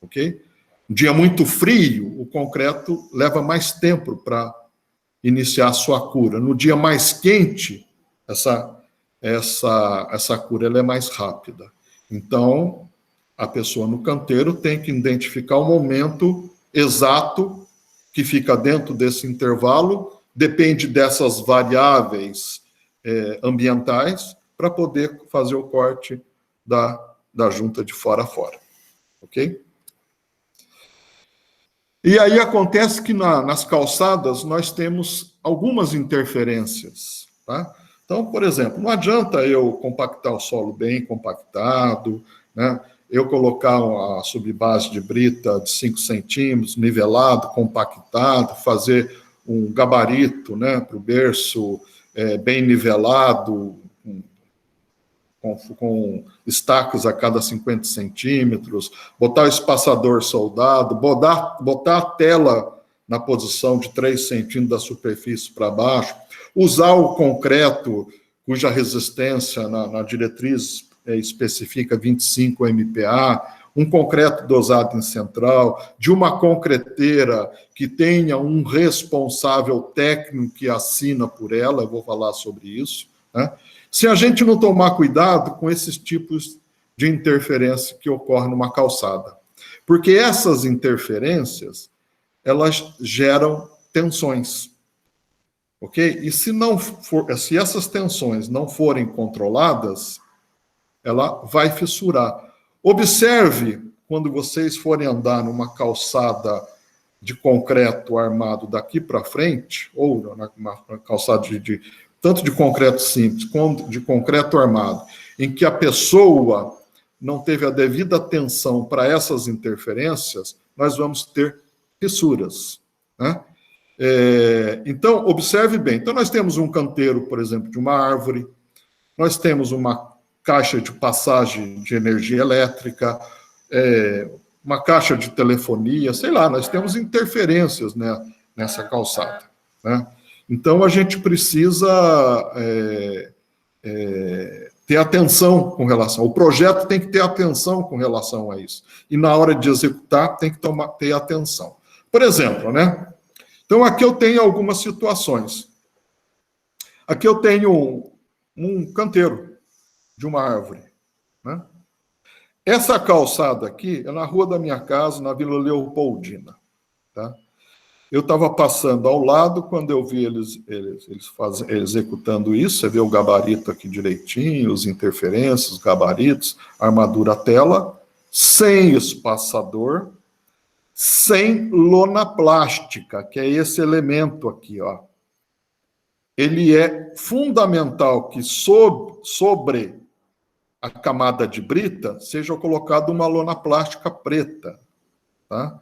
ok? Um dia muito frio, o concreto leva mais tempo para iniciar a sua cura. No dia mais quente, essa cura ela é mais rápida. Então, a pessoa no canteiro tem que identificar o momento exato que fica dentro desse intervalo, depende dessas variáveis ambientais, para poder fazer o corte da junta de fora a fora. Ok? E aí acontece que nas calçadas nós temos algumas interferências, tá? Então, por exemplo, não adianta eu compactar o solo bem compactado, né? Eu colocar a subbase de brita de 5 centímetros, nivelado, compactado, fazer um gabarito, né, para o berço bem nivelado, com estacas a cada 50 centímetros, botar o espaçador soldado, botar a tela na posição de 3 centímetros da superfície para baixo, usar o concreto cuja resistência na diretriz especifica 25 MPa, um concreto dosado em central, de uma concreteira que tenha um responsável técnico que assina por ela, eu vou falar sobre isso, né? Se a gente não tomar cuidado com esses tipos de interferência que ocorrem numa calçada. Porque essas interferências, elas geram tensões. Ok? E se essas tensões não forem controladas, ela vai fissurar. Observe, quando vocês forem andar numa calçada de concreto armado daqui para frente, ou na calçada tanto de concreto simples quanto de concreto armado, em que a pessoa não teve a devida atenção para essas interferências, nós vamos ter fissuras, né? Então, observe bem. Então, nós temos um canteiro, por exemplo, de uma árvore, nós temos uma caixa de passagem de energia elétrica, uma caixa de telefonia, sei lá, nós temos interferências, né, nessa calçada, né? Então, a gente precisa ter atenção com relação... O projeto tem que ter atenção com relação a isso. E, na hora de executar, tem que ter atenção. Por exemplo, né? Então, aqui eu tenho algumas situações. Aqui eu tenho um canteiro de uma árvore, né? Essa calçada aqui é na rua da minha casa, na Vila Leopoldina, tá? Eu estava passando ao lado quando eu vi eles executando isso. Você vê o gabarito aqui direitinho, as interferências, os gabaritos, armadura tela, sem espaçador, sem lona plástica, que é esse elemento aqui, ó. Ele é fundamental que sobre a camada de brita seja colocada uma lona plástica preta, tá?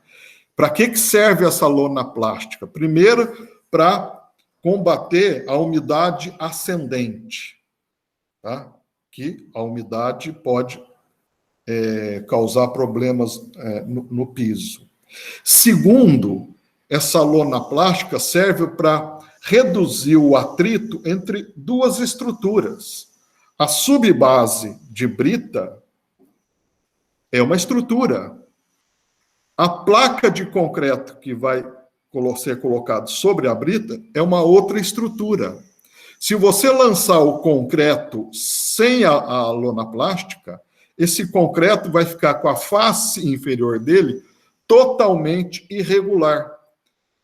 Para que serve essa lona plástica? Primeiro, para combater a umidade ascendente, tá? Que a umidade pode causar problemas no piso. Segundo, essa lona plástica serve para reduzir o atrito entre duas estruturas. A subbase de brita é uma estrutura. A placa de concreto que vai ser colocada sobre a brita é uma outra estrutura. Se você lançar o concreto sem a lona plástica, esse concreto vai ficar com a face inferior dele totalmente irregular.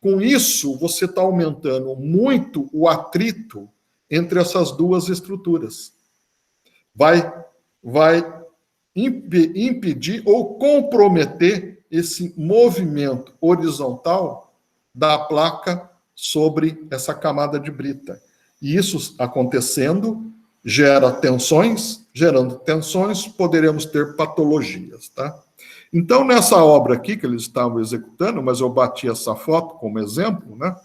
Com isso, você está aumentando muito o atrito entre essas duas estruturas. Vai impedir ou comprometer esse movimento horizontal da placa sobre essa camada de brita. E isso acontecendo, gera tensões, gerando tensões, poderemos ter patologias, tá? Então, nessa obra aqui que eles estavam executando, mas eu bati essa foto como exemplo, né?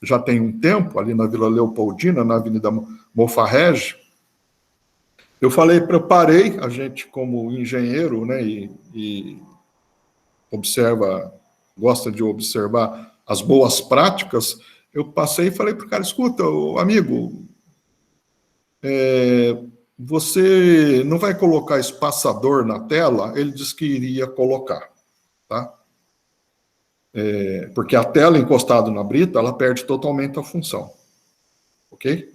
Já tem um tempo, ali na Vila Leopoldina, na Avenida Mofarrege, eu parei, a gente como engenheiro, né, e gosta de observar as boas práticas, eu passei e falei para o cara, escuta, amigo, você não vai colocar espaçador na tela? Ele disse que iria colocar, tá? Porque a tela encostada na brita, ela perde totalmente a função, ok?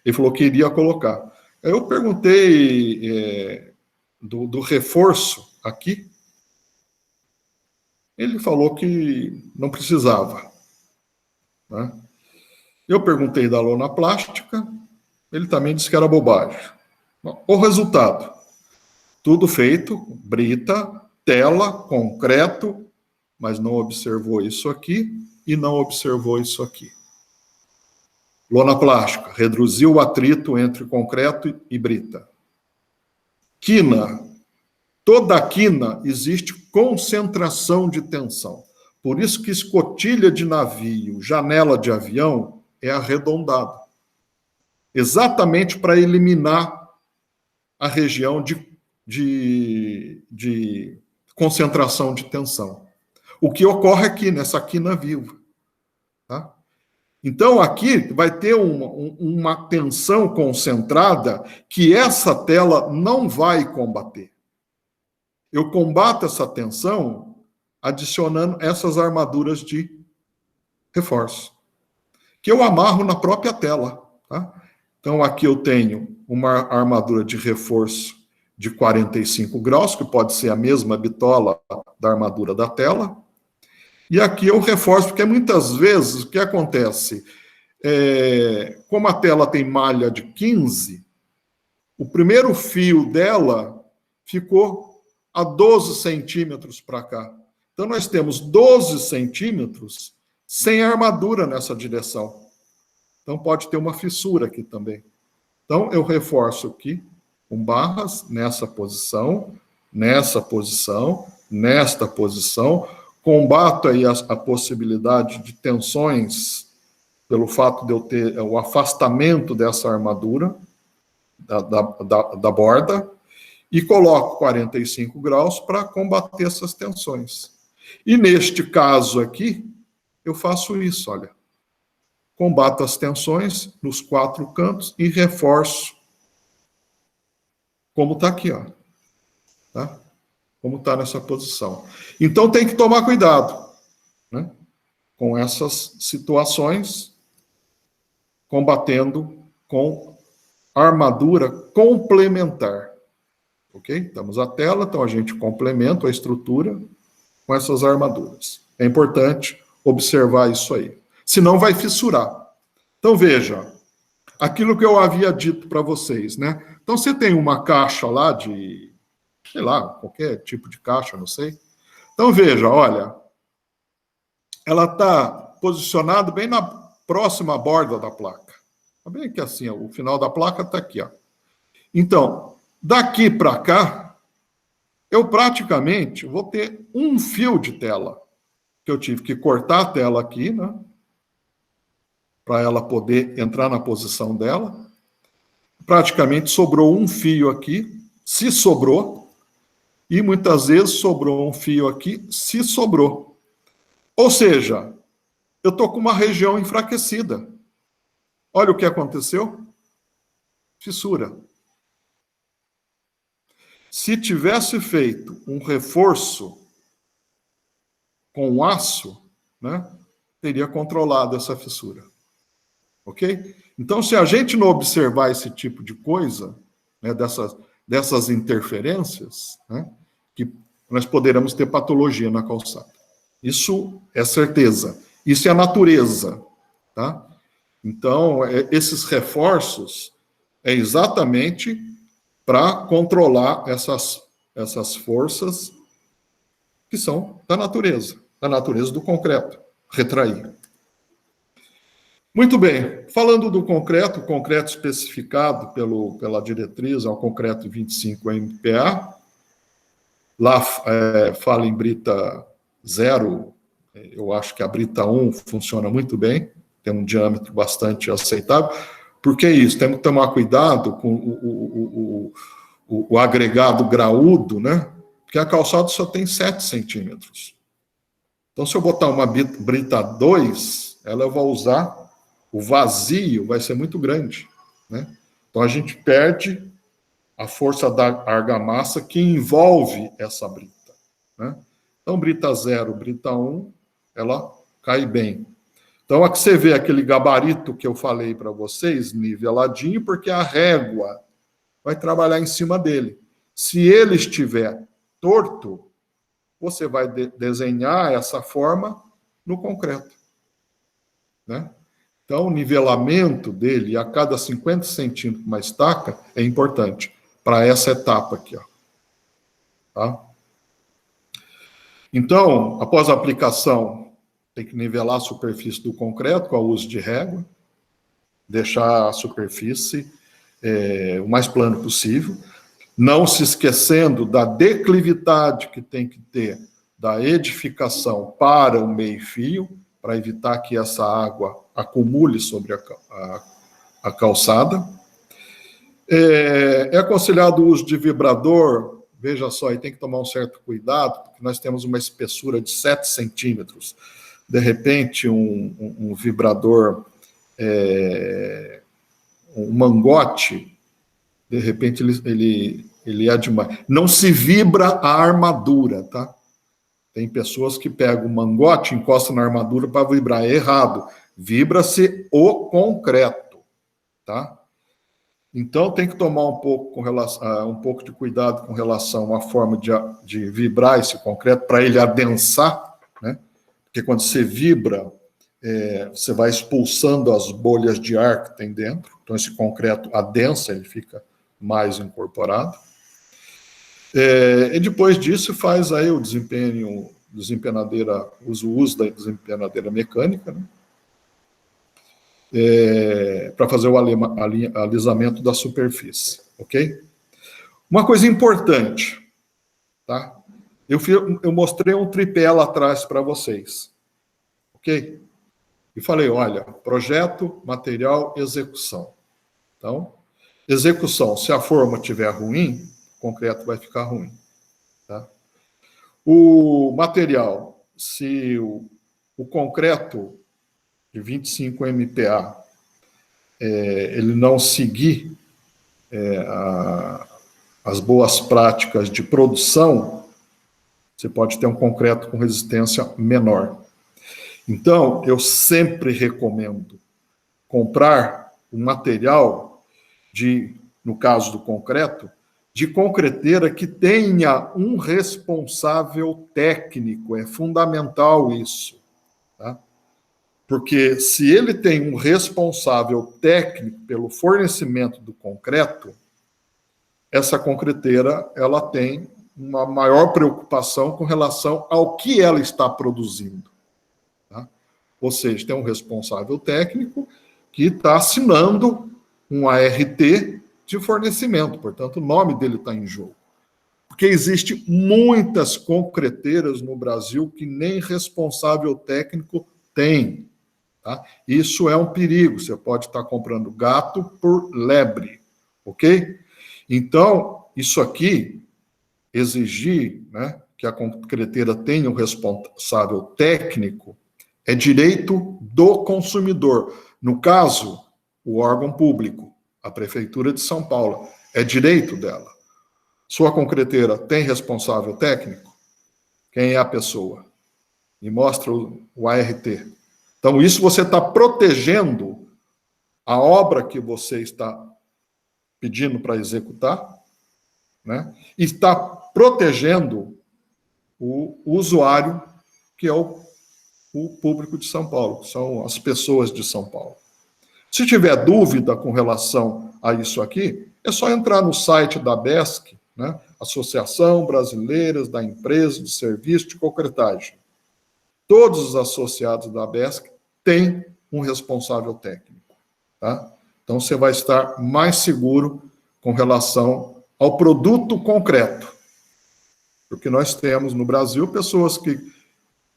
Ele falou que iria colocar. Eu perguntei do reforço aqui, ele falou que não precisava, né? Eu perguntei da lona plástica, ele também disse que era bobagem. O resultado, tudo feito, brita, tela, concreto, mas não observou isso aqui e não observou isso aqui. Lona plástica, reduziu o atrito entre concreto e brita. Quina, toda quina existe concentração de tensão. Por isso que escotilha de navio, janela de avião é arredondado. Exatamente para eliminar a região de concentração de tensão. O que ocorre aqui, nessa quina viva. Tá? Então, aqui vai ter uma tensão concentrada que essa tela não vai combater. Eu combato essa tensão adicionando essas armaduras de reforço, que eu amarro na própria tela. Tá? Então, aqui eu tenho uma armadura de reforço de 45 graus, que pode ser a mesma bitola da armadura da tela. E aqui eu reforço, porque muitas vezes o que acontece? Como a tela tem malha de 15, o primeiro fio dela ficou a 12 centímetros para cá. Então, nós temos 12 centímetros sem armadura nessa direção. Então, pode ter uma fissura aqui também. Então, eu reforço aqui com barras nessa posição, nesta posição, combato aí a possibilidade de tensões pelo fato de eu ter o afastamento dessa armadura da borda e coloco 45 graus para combater essas tensões. E neste caso aqui, eu faço isso, olha. Combato as tensões nos 4 cantos e reforço como está aqui, ó. Tá? Como está nessa posição. Então tem que tomar cuidado, né, com essas situações, combatendo com armadura complementar. Ok? Estamos à tela, então a gente complementa a estrutura com essas armaduras. É importante observar isso aí. Senão vai fissurar. Então veja, aquilo que eu havia dito para vocês, né? Então você tem uma caixa lá de, sei lá, qualquer tipo de caixa, não sei. Então veja, olha, ela está posicionada bem na próxima borda da placa. Está bem aqui assim, ó, o final da placa está aqui, ó. Então, daqui para cá, eu praticamente vou ter um fio de tela, que eu tive que cortar a tela aqui, né, para ela poder entrar na posição dela. Praticamente sobrou um fio aqui, se sobrou, e muitas vezes sobrou um fio aqui, se sobrou. Ou seja, eu estou com uma região enfraquecida. Olha o que aconteceu. Fissura. Se tivesse feito um reforço com aço, né, teria controlado essa fissura. Ok? Então, se a gente não observar esse tipo de coisa, né, dessas interferências, né, que nós poderemos ter patologia na calçada. Isso é certeza. Isso é a natureza, tá? Então, esses reforços é exatamente para controlar essas forças que são da natureza do concreto, retrair. Muito bem, falando do concreto, o concreto especificado pela diretriz é o concreto 25 MPa, lá fala em brita 0, eu acho que a brita 1 funciona muito bem, tem um diâmetro bastante aceitável. Por que isso? Temos que tomar cuidado com o agregado graúdo, né? Porque a calçada só tem 7 centímetros. Então, se eu botar uma brita 2, ela vai usar, o vazio vai ser muito grande, né? Então, a gente perde a força da argamassa que envolve essa brita, né? Então, brita 0, brita 1, ela cai bem. Então, aqui você vê aquele gabarito que eu falei para vocês, niveladinho, porque a régua vai trabalhar em cima dele. Se ele estiver torto, você vai desenhar essa forma no concreto, né? Então, o nivelamento dele a cada 50 centímetros uma estaca é importante para essa etapa aqui, ó. Tá? Então, após a aplicação, tem que nivelar a superfície do concreto com o uso de régua, deixar a superfície o mais plano possível, não se esquecendo da declividade que tem que ter da edificação para o meio-fio, para evitar que essa água acumule sobre a calçada. É aconselhado o uso de vibrador, veja só, aí tem que tomar um certo cuidado, porque nós temos uma espessura de 7 centímetros. De repente, um vibrador, um mangote, de repente ele é demais. Não se vibra a armadura, tá? Tem pessoas que pegam o mangote, encostam na armadura para vibrar. É errado. Vibra-se o concreto, tá? Então tem que tomar um pouco de cuidado com relação à forma de vibrar esse concreto para ele adensar, né? Porque quando você vibra, você vai expulsando as bolhas de ar que tem dentro. Então esse concreto adensa, ele fica mais incorporado. E depois disso faz aí o uso da desempenadeira mecânica, né? Para fazer o alisamento da superfície, ok? Uma coisa importante, tá? Eu mostrei um tripé lá atrás para vocês, ok? E falei, olha, projeto, material, execução. Então, execução, se a forma estiver ruim, o concreto vai ficar ruim. Tá? O material, se o concreto de 25 MPa ele não seguir as boas práticas de produção, você pode ter um concreto com resistência menor. Então, eu sempre recomendo comprar um material no caso do concreto, de concreteira que tenha um responsável técnico. É fundamental isso, tá? Porque se ele tem um responsável técnico pelo fornecimento do concreto, essa concreteira ela tem uma maior preocupação com relação ao que ela está produzindo. Tá? Ou seja, tem um responsável técnico que está assinando um ART de fornecimento, portanto, o nome dele está em jogo. Porque existe muitas concreteiras no Brasil que nem responsável técnico tem. Tá? Isso é um perigo, você pode estar comprando gato por lebre, ok? Então, isso aqui, exigir, né, que a concreteira tenha um responsável técnico, é direito do consumidor. No caso, o órgão público, a Prefeitura de São Paulo, é direito dela. Sua concreteira tem responsável técnico? Quem é a pessoa? Me mostra o ART. Então, isso você está protegendo a obra que você está pedindo para executar, né? E está protegendo o usuário que é o público de São Paulo, que são as pessoas de São Paulo. Se tiver dúvida com relação a isso aqui, é só entrar no site da ABESC, né? Associação Brasileira da Empresa de Serviço de Concretagem. Todos os associados da ABESC têm um responsável técnico. Tá? Então, você vai estar mais seguro com relação ao produto concreto. Porque nós temos no Brasil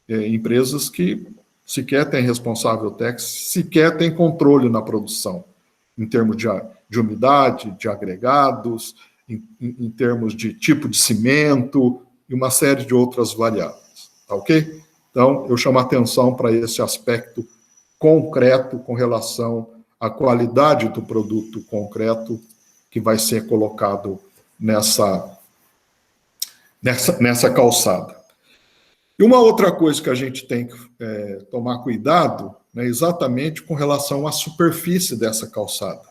empresas que sequer têm responsável técnico, sequer têm controle na produção, em termos de umidade, de agregados, em termos de tipo de cimento e uma série de outras variáveis. Tá ok? Então, eu chamo a atenção para esse aspecto concreto com relação à qualidade do produto concreto que vai ser colocado nessa calçada. E uma outra coisa que a gente tem que tomar cuidado, né, exatamente com relação à superfície dessa calçada.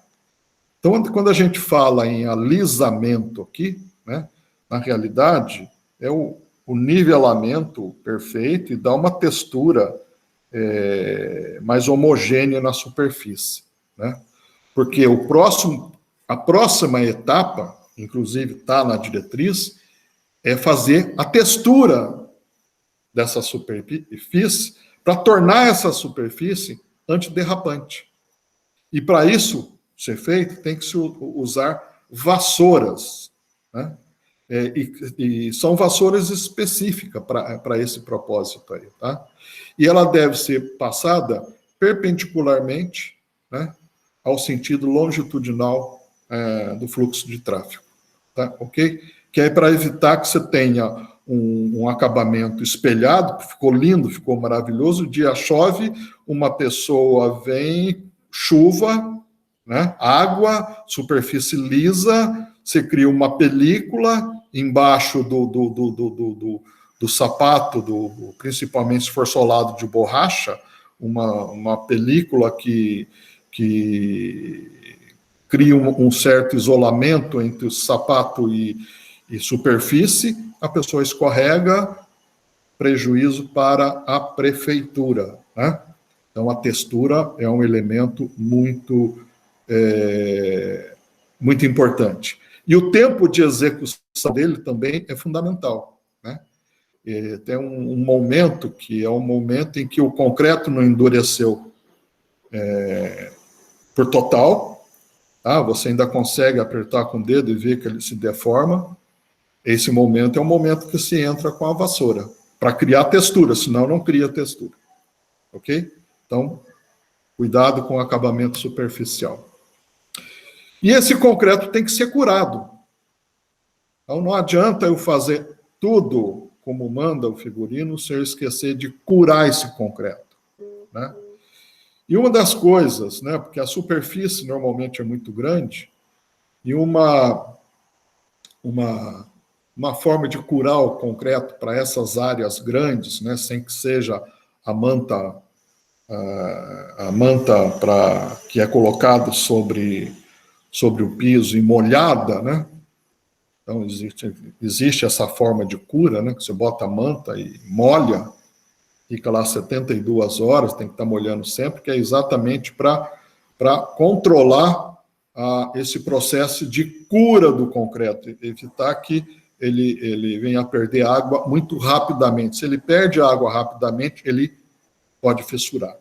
Então, quando a gente fala em alisamento aqui, né, na realidade, é o nivelamento perfeito e dá uma textura mais homogênea na superfície. Né? Porque a próxima etapa, inclusive está na diretriz, é fazer a textura dessa superfície para tornar essa superfície antiderrapante. E para isso ser feito, tem que se usar vassouras, né? E são vassouras específicas para esse propósito aí, tá? E ela deve ser passada perpendicularmente, né, ao sentido longitudinal do fluxo de tráfego, tá? Ok? Que é para evitar que você tenha um acabamento espelhado, que ficou lindo, ficou maravilhoso, o dia chove, uma pessoa vem, chuva, né, água, superfície lisa, você cria uma película embaixo do sapato, principalmente se for solado de borracha, uma película que cria um certo isolamento entre o sapato e superfície, a pessoa escorrega, prejuízo para a prefeitura. Né? Então, a textura é um elemento muito importante. E o tempo de execução dele também é fundamental. Né? Tem um momento que é um momento em que o concreto não endureceu por total, tá? Você ainda consegue apertar com o dedo e ver que ele se deforma. Esse momento é o momento que se entra com a vassoura, para criar textura, senão não cria textura. Ok? Então, cuidado com o acabamento superficial. E esse concreto tem que ser curado. Então, não adianta eu fazer tudo como manda o figurino, sem eu esquecer de curar esse concreto. Né? E uma das coisas, né, porque a superfície normalmente é muito grande, e uma forma de curar o concreto para essas áreas grandes, né, sem que seja a manta que é colocado sobre o piso e molhada, né? Então, existe essa forma de cura, né? Que você bota a manta e molha, fica lá 72 horas, tem que estar molhando sempre, que é exatamente para controlar esse processo de cura do concreto, evitar que ele venha a perder água muito rapidamente. Se ele perde água rapidamente, ele pode fissurar.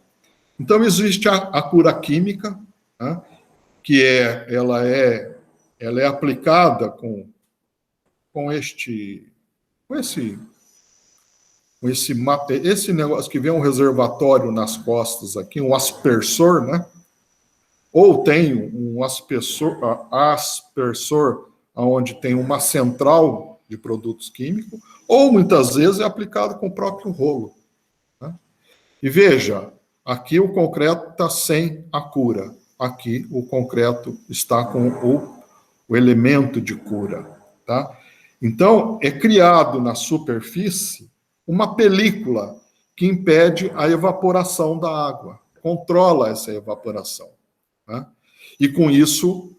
Então, existe a cura química, né? Que ela é aplicada com esse negócio que vem um reservatório nas costas aqui, um aspersor, né? Ou tem um aspersor onde tem uma central de produtos químicos, ou muitas vezes é aplicado com o próprio rolo. Né? E veja, aqui o concreto está sem a cura. Aqui o concreto está com o elemento de cura. Tá? Então, é criado na superfície uma película que impede a evaporação da água, controla essa evaporação. Né? E com isso,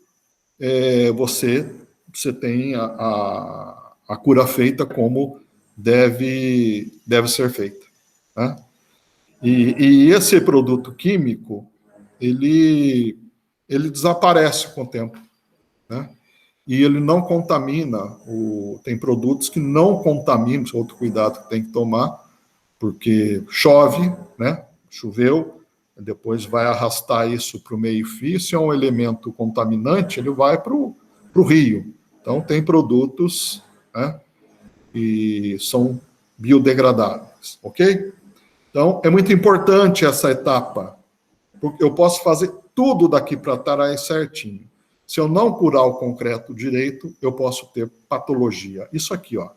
você tem a cura feita como deve ser feita. né? E esse produto químico, ele desaparece com o tempo, né? E ele não contamina, tem produtos que não contaminam, outro cuidado que tem que tomar, porque chove, né? Choveu, depois vai arrastar isso para o meio-fio, se é um elemento contaminante, ele vai para o rio. Então, tem produtos, né, que são biodegradáveis, ok? Então, é muito importante essa etapa, porque eu posso fazer tudo daqui para trás certinho. Se eu não curar o concreto direito, eu posso ter patologia. Isso aqui, ó,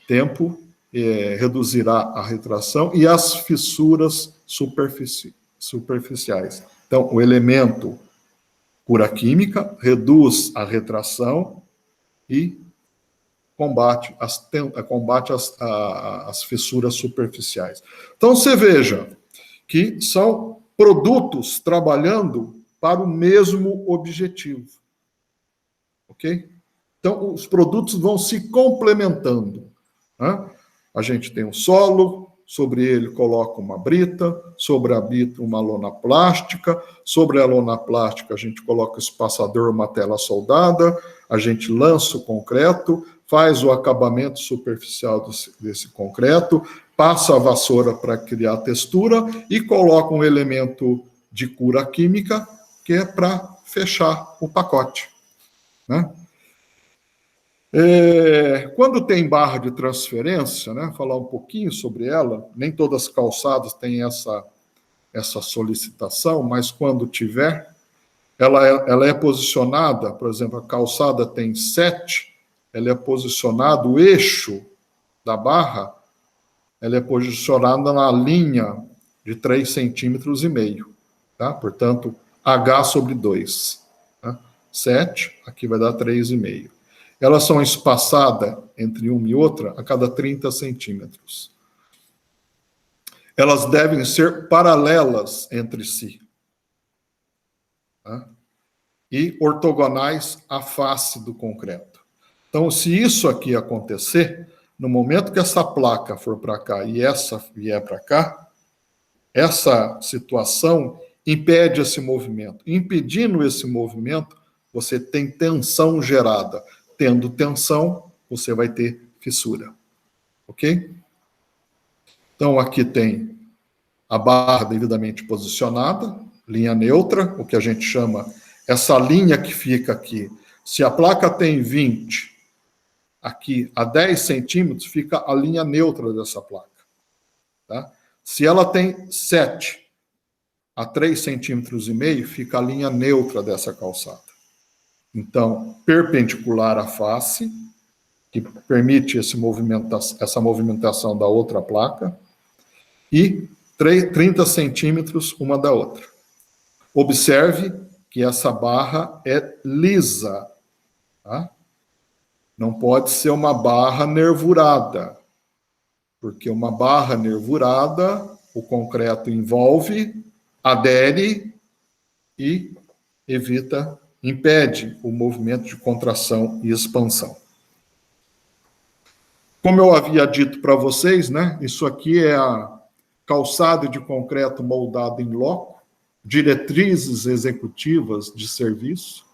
tempo reduzirá a retração e as fissuras superficiais. Então, o elemento cura química reduz a retração e combate as fissuras superficiais. Então, você veja que são produtos trabalhando para o mesmo objetivo. Ok? Então, os produtos vão se complementando, né? A gente tem um solo, sobre ele coloca uma brita, sobre a brita uma lona plástica, sobre a lona plástica a gente coloca o espaçador, uma tela soldada, a gente lança o concreto, faz o acabamento superficial desse concreto, passa a vassoura para criar textura e coloca um elemento de cura química que é para fechar o pacote, né? Quando tem barra de transferência, né, falar um pouquinho sobre ela, nem todas as calçadas têm essa solicitação, mas quando tiver, ela é posicionada, por exemplo, a calçada tem 7, ela é posicionada, o eixo da barra, ela é posicionada na linha de 3,5 centímetros, tá? Portanto, H sobre 2. Tá? 7, aqui vai dar 3,5. Elas são espaçadas entre uma e outra a cada 30 centímetros. Elas devem ser paralelas entre si, tá? E ortogonais à face do concreto. Então, se isso aqui acontecer, no momento que essa placa for para cá e essa vier para cá, essa situação impede esse movimento. Impedindo esse movimento, você tem tensão gerada. Tendo tensão, você vai ter fissura. Ok? Então, aqui tem a barra devidamente posicionada, linha neutra, o que a gente chama, essa linha que fica aqui. Se a placa tem 20, aqui a 10 centímetros, fica a linha neutra dessa placa. Tá? Se ela tem 7 a 3,5 centímetros, fica a linha neutra dessa calçada. Então, perpendicular à face, que permite essa movimentação da outra placa, e 30 centímetros uma da outra. Observe que essa barra é lisa, tá? Não pode ser uma barra nervurada, porque uma barra nervurada, o concreto envolve, adere e impede o movimento de contração e expansão. Como eu havia dito para vocês, né, isso aqui é a calçada de concreto moldado em loco, diretrizes executivas de serviço,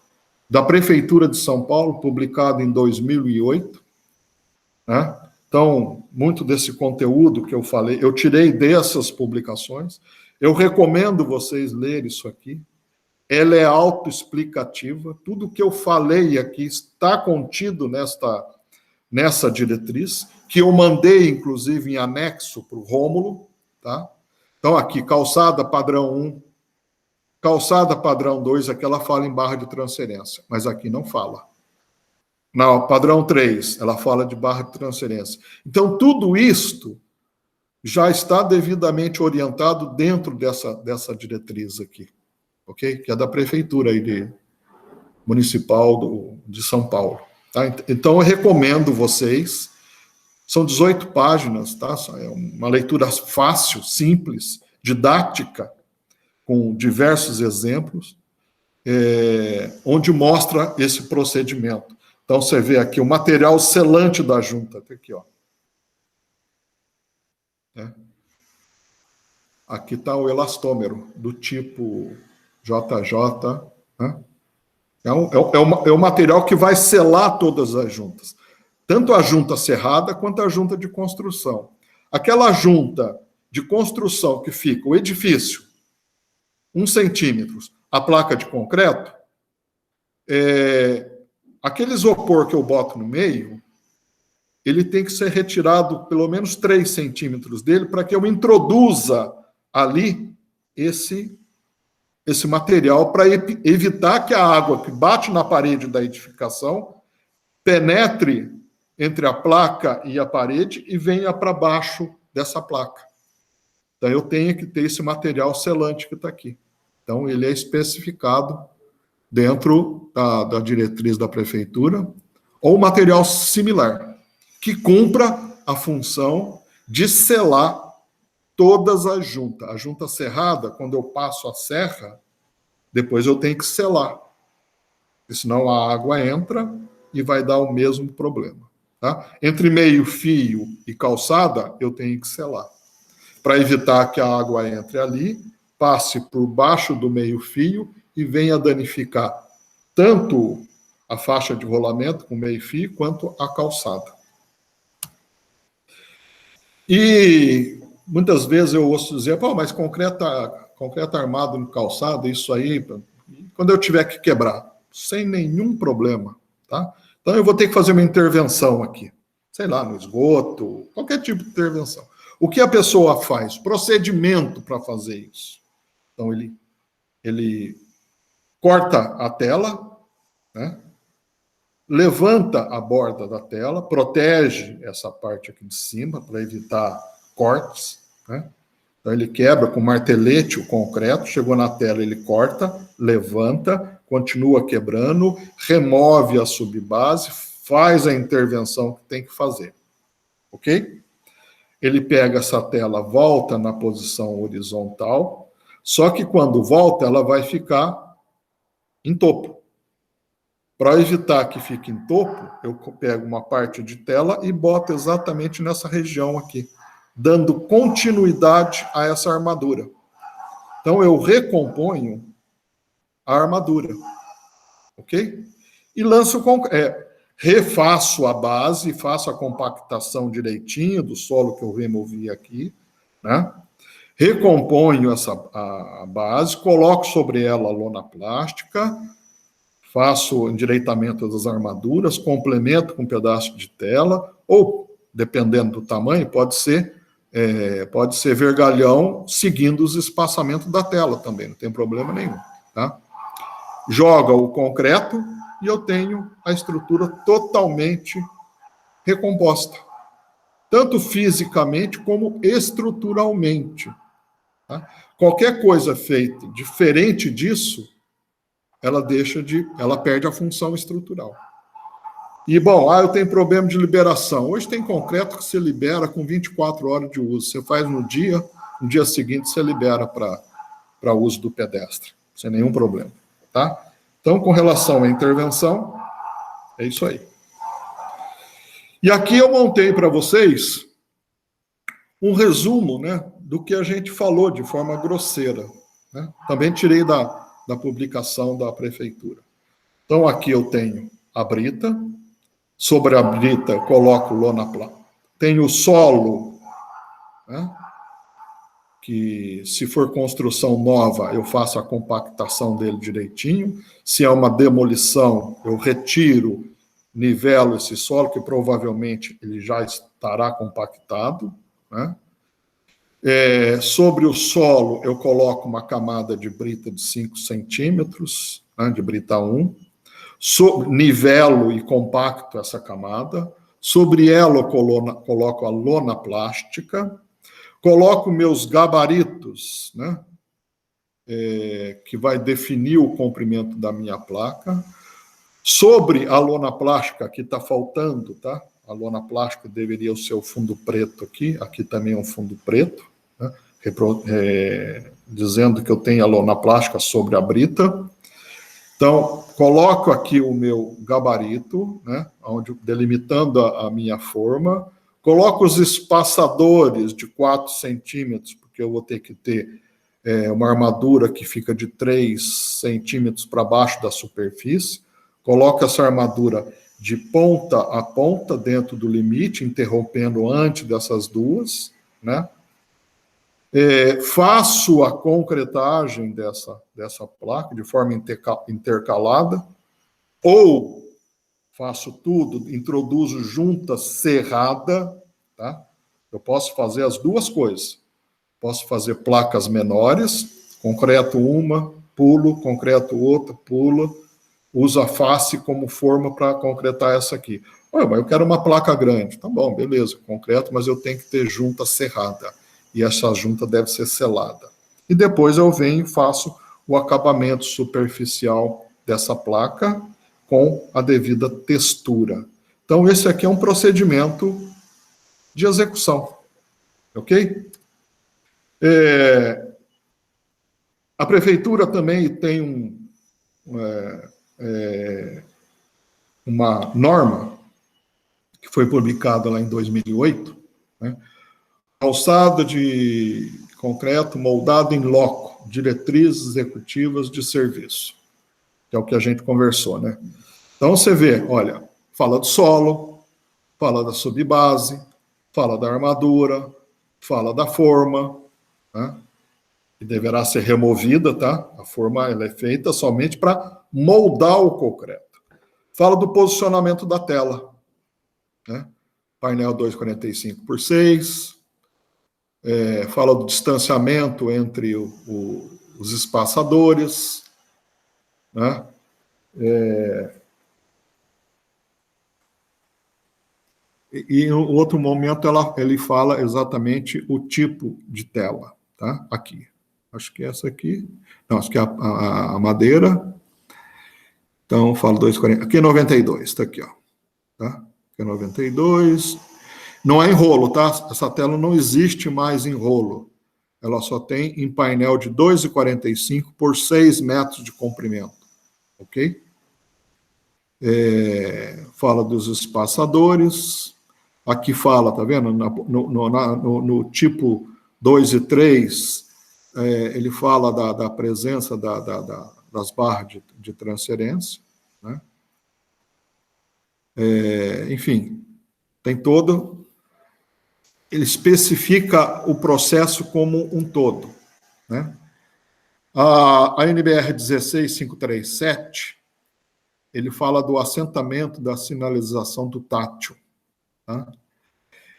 da Prefeitura de São Paulo, publicado em 2008. Né? Então, muito desse conteúdo que eu falei, eu tirei dessas publicações. Eu recomendo vocês lerem isso aqui. Ela é autoexplicativa. Tudo que eu falei aqui está contido nessa diretriz, que eu mandei, inclusive, em anexo para o Rômulo. Tá? Então, aqui, calçada padrão 1, calçada padrão 2, aqui ela fala em barra de transferência, mas aqui não fala. Não, padrão 3, ela fala de barra de transferência. Então, tudo isto já está devidamente orientado dentro dessa diretriz aqui, ok? Que é da Prefeitura aí Municipal de São Paulo. Tá? Então, eu recomendo vocês, são 18 páginas, tá? É uma leitura fácil, simples, didática, com diversos exemplos, onde mostra esse procedimento. Então, você vê aqui o material selante da junta, tá aqui, ó. né? Aqui está o elastômero, do tipo JJ, né? É um material que vai selar todas as juntas. Tanto a junta serrada quanto a junta de construção. Aquela junta de construção que fica o edifício, 1 centímetro, a placa de concreto, aquele isopor que eu boto no meio, ele tem que ser retirado pelo menos 3 centímetros dele para que eu introduza ali esse material para evitar que a água que bate na parede da edificação penetre entre a placa e a parede e venha para baixo dessa placa. Então, eu tenho que ter esse material selante que está aqui. Então, ele é especificado dentro da diretriz da prefeitura, ou material similar, que cumpra a função de selar todas as juntas. A junta serrada, quando eu passo a serra, depois eu tenho que selar, porque senão a água entra e vai dar o mesmo problema. Tá? Entre meio fio e calçada, eu tenho que selar, para evitar que a água entre ali, passe por baixo do meio fio e venha danificar tanto a faixa de rolamento com meio fio, quanto a calçada. E muitas vezes eu ouço dizer, pô, mas concreto armado no calçado, isso aí, quando eu tiver que quebrar, sem nenhum problema, tá? Então eu vou ter que fazer uma intervenção aqui, sei lá, no esgoto, qualquer tipo de intervenção. O que a pessoa faz? Procedimento para fazer isso. Então ele corta a tela, né? Levanta a borda da tela, protege essa parte aqui de cima para evitar cortes, né? Então ele quebra com martelete o concreto, chegou na tela, ele corta, levanta, continua quebrando, remove a subbase, faz a intervenção que tem que fazer. Ok? Ele pega essa tela, volta na posição horizontal, só que quando volta, ela vai ficar em topo. Para evitar que fique em topo, eu pego uma parte de tela e boto exatamente nessa região aqui, dando continuidade a essa armadura. Então, eu recomponho a armadura, ok? E lanço, refaço a base, faço a compactação direitinho do solo que eu removi aqui, né? Recomponho a base, coloco sobre ela a lona plástica, faço endireitamento das armaduras, complemento com um pedaço de tela, ou, dependendo do tamanho, pode ser vergalhão, seguindo os espaçamentos da tela também, não tem problema nenhum. Tá? Joga o concreto e eu tenho a estrutura totalmente recomposta, tanto fisicamente como estruturalmente. Tá? Qualquer coisa feita diferente disso, ela perde a função estrutural. E, bom, eu tenho problema de liberação. Hoje tem concreto que se libera com 24 horas de uso. Você faz no dia seguinte você libera para uso do pedestre, sem nenhum problema. Tá? Então, com relação à intervenção, é isso aí. E aqui eu montei para vocês um resumo, né, do que a gente falou de forma grosseira. Né? Também tirei da publicação da prefeitura. Então, aqui eu tenho a brita, sobre a brita eu coloco lona plástica. Tenho o solo, né, que se for construção nova, eu faço a compactação dele direitinho. Se é uma demolição, eu retiro, nivelo esse solo, que provavelmente ele já estará compactado, né? Sobre o solo, eu coloco uma camada de brita de 5 centímetros, né, de brita 1. Nivelo e compacto essa camada. Sobre ela, eu coloco a lona plástica. Coloco meus gabaritos, né, que vai definir o comprimento da minha placa. Sobre a lona plástica, que está faltando, tá? A lona plástica deveria ser o fundo preto aqui também é um fundo preto, né? Dizendo que eu tenho a lona plástica sobre a brita. Então, coloco aqui o meu gabarito, né? Delimitando a minha forma, Coloco os espaçadores de 4 centímetros, porque eu vou ter que ter uma armadura que fica de 3 centímetros para baixo da superfície. Coloco essa armadura de ponta a ponta dentro do limite, interrompendo antes dessas duas, né? Faço a concretagem dessa placa de forma intercalada, ou faço tudo, introduzo junta cerrada, tá? Eu posso fazer as duas coisas. Posso fazer placas menores, concreto uma, pulo, concreto outra, pulo, uso a face como forma para concretar essa aqui. Mas eu quero uma placa grande. Tá bom, beleza, concreto, mas eu tenho que ter junta cerrada. E essa junta deve ser selada. E depois eu venho e faço o acabamento superficial dessa placa com a devida textura. Então, esse aqui é um procedimento de execução. Ok? A prefeitura também tem uma norma que foi publicada lá em 2008, né? Calçada de concreto moldado em loco, diretrizes executivas de serviço, que é o que a gente conversou, né? Então você vê, olha, fala do solo, fala da subbase, fala da armadura, fala da forma, né? Que deverá ser removida, tá? A forma ela é feita somente para moldar o concreto. Fala do posicionamento da tela, né? Painel 2,45x6, fala do distanciamento entre os espaçadores, né? E em outro momento ele fala exatamente o tipo de tela, tá? Aqui. Acho que é essa aqui. Não, acho que é a madeira. Então, falo 2,40. Aqui é 92, tá aqui, ó. Tá? Aqui é 92. Não é em rolo, tá? Essa tela não existe mais em rolo. Ela só tem em painel de 2,45 por 6 metros de comprimento. Ok? Fala dos espaçadores. Aqui fala, tá vendo? No tipo 2 e 3, ele fala da presença das barras de transferência, né? Enfim, tem todo. Ele especifica o processo como um todo, né? A NBR 16537, ele fala do assentamento da sinalização do tátil, tá?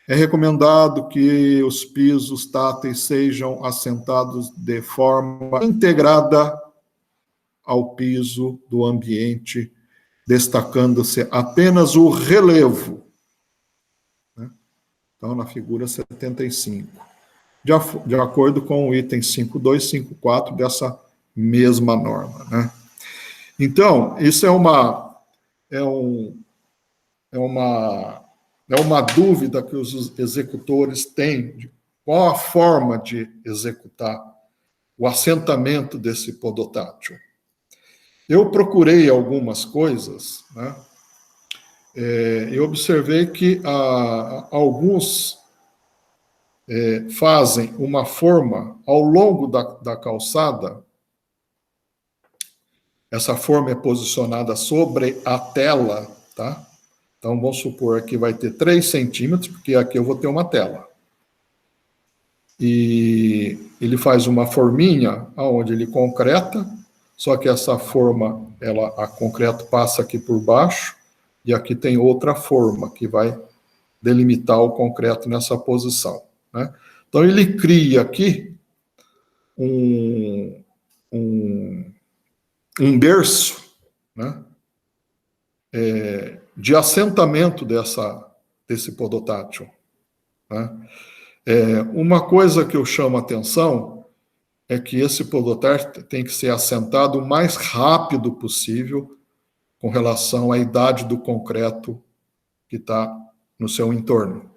É recomendado que os pisos táteis sejam assentados de forma integrada ao piso do ambiente, destacando-se apenas o relevo, né? Então, na figura 75. De acordo com o item 5254 dessa mesma norma, né? Então, isso é uma dúvida que os executores têm de qual a forma de executar o assentamento desse podotátil. Eu procurei algumas coisas, né? Eu observei que alguns fazem uma forma ao longo da calçada. Essa forma é posicionada sobre a tela, tá? Então, vamos supor que vai ter 3 centímetros, porque aqui eu vou ter uma tela. E ele faz uma forminha onde ele concreta, só que essa forma, a concreto passa aqui por baixo, e aqui tem outra forma que vai delimitar o concreto nessa posição, né? Então, ele cria aqui um berço, né? De assentamento desse podotátil, né? Uma coisa que eu chamo a atenção é que esse podotátil tem que ser assentado o mais rápido possível com relação à idade do concreto que está no seu entorno.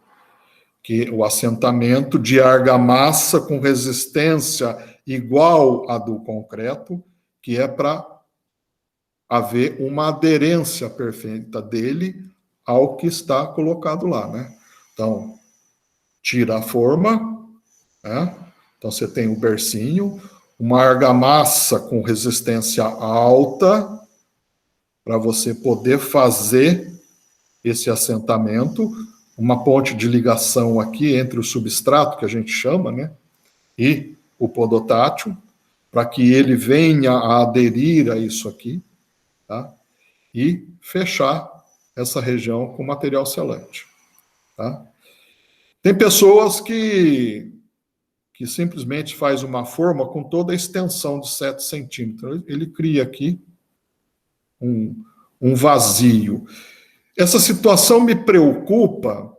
Que o assentamento de argamassa com resistência igual à do concreto, que é para haver uma aderência perfeita dele ao que está colocado lá, né? Então, tira a forma, né? Então você tem o bercinho, uma argamassa com resistência alta, para você poder fazer esse assentamento, uma ponte de ligação aqui entre o substrato, que a gente chama, né, e o podotátil, para que ele venha a aderir a isso aqui, tá? E fechar essa região com material selante, tá? Tem pessoas que simplesmente faz uma forma com toda a extensão de 7 centímetros. Ele cria aqui um vazio. Essa situação me preocupa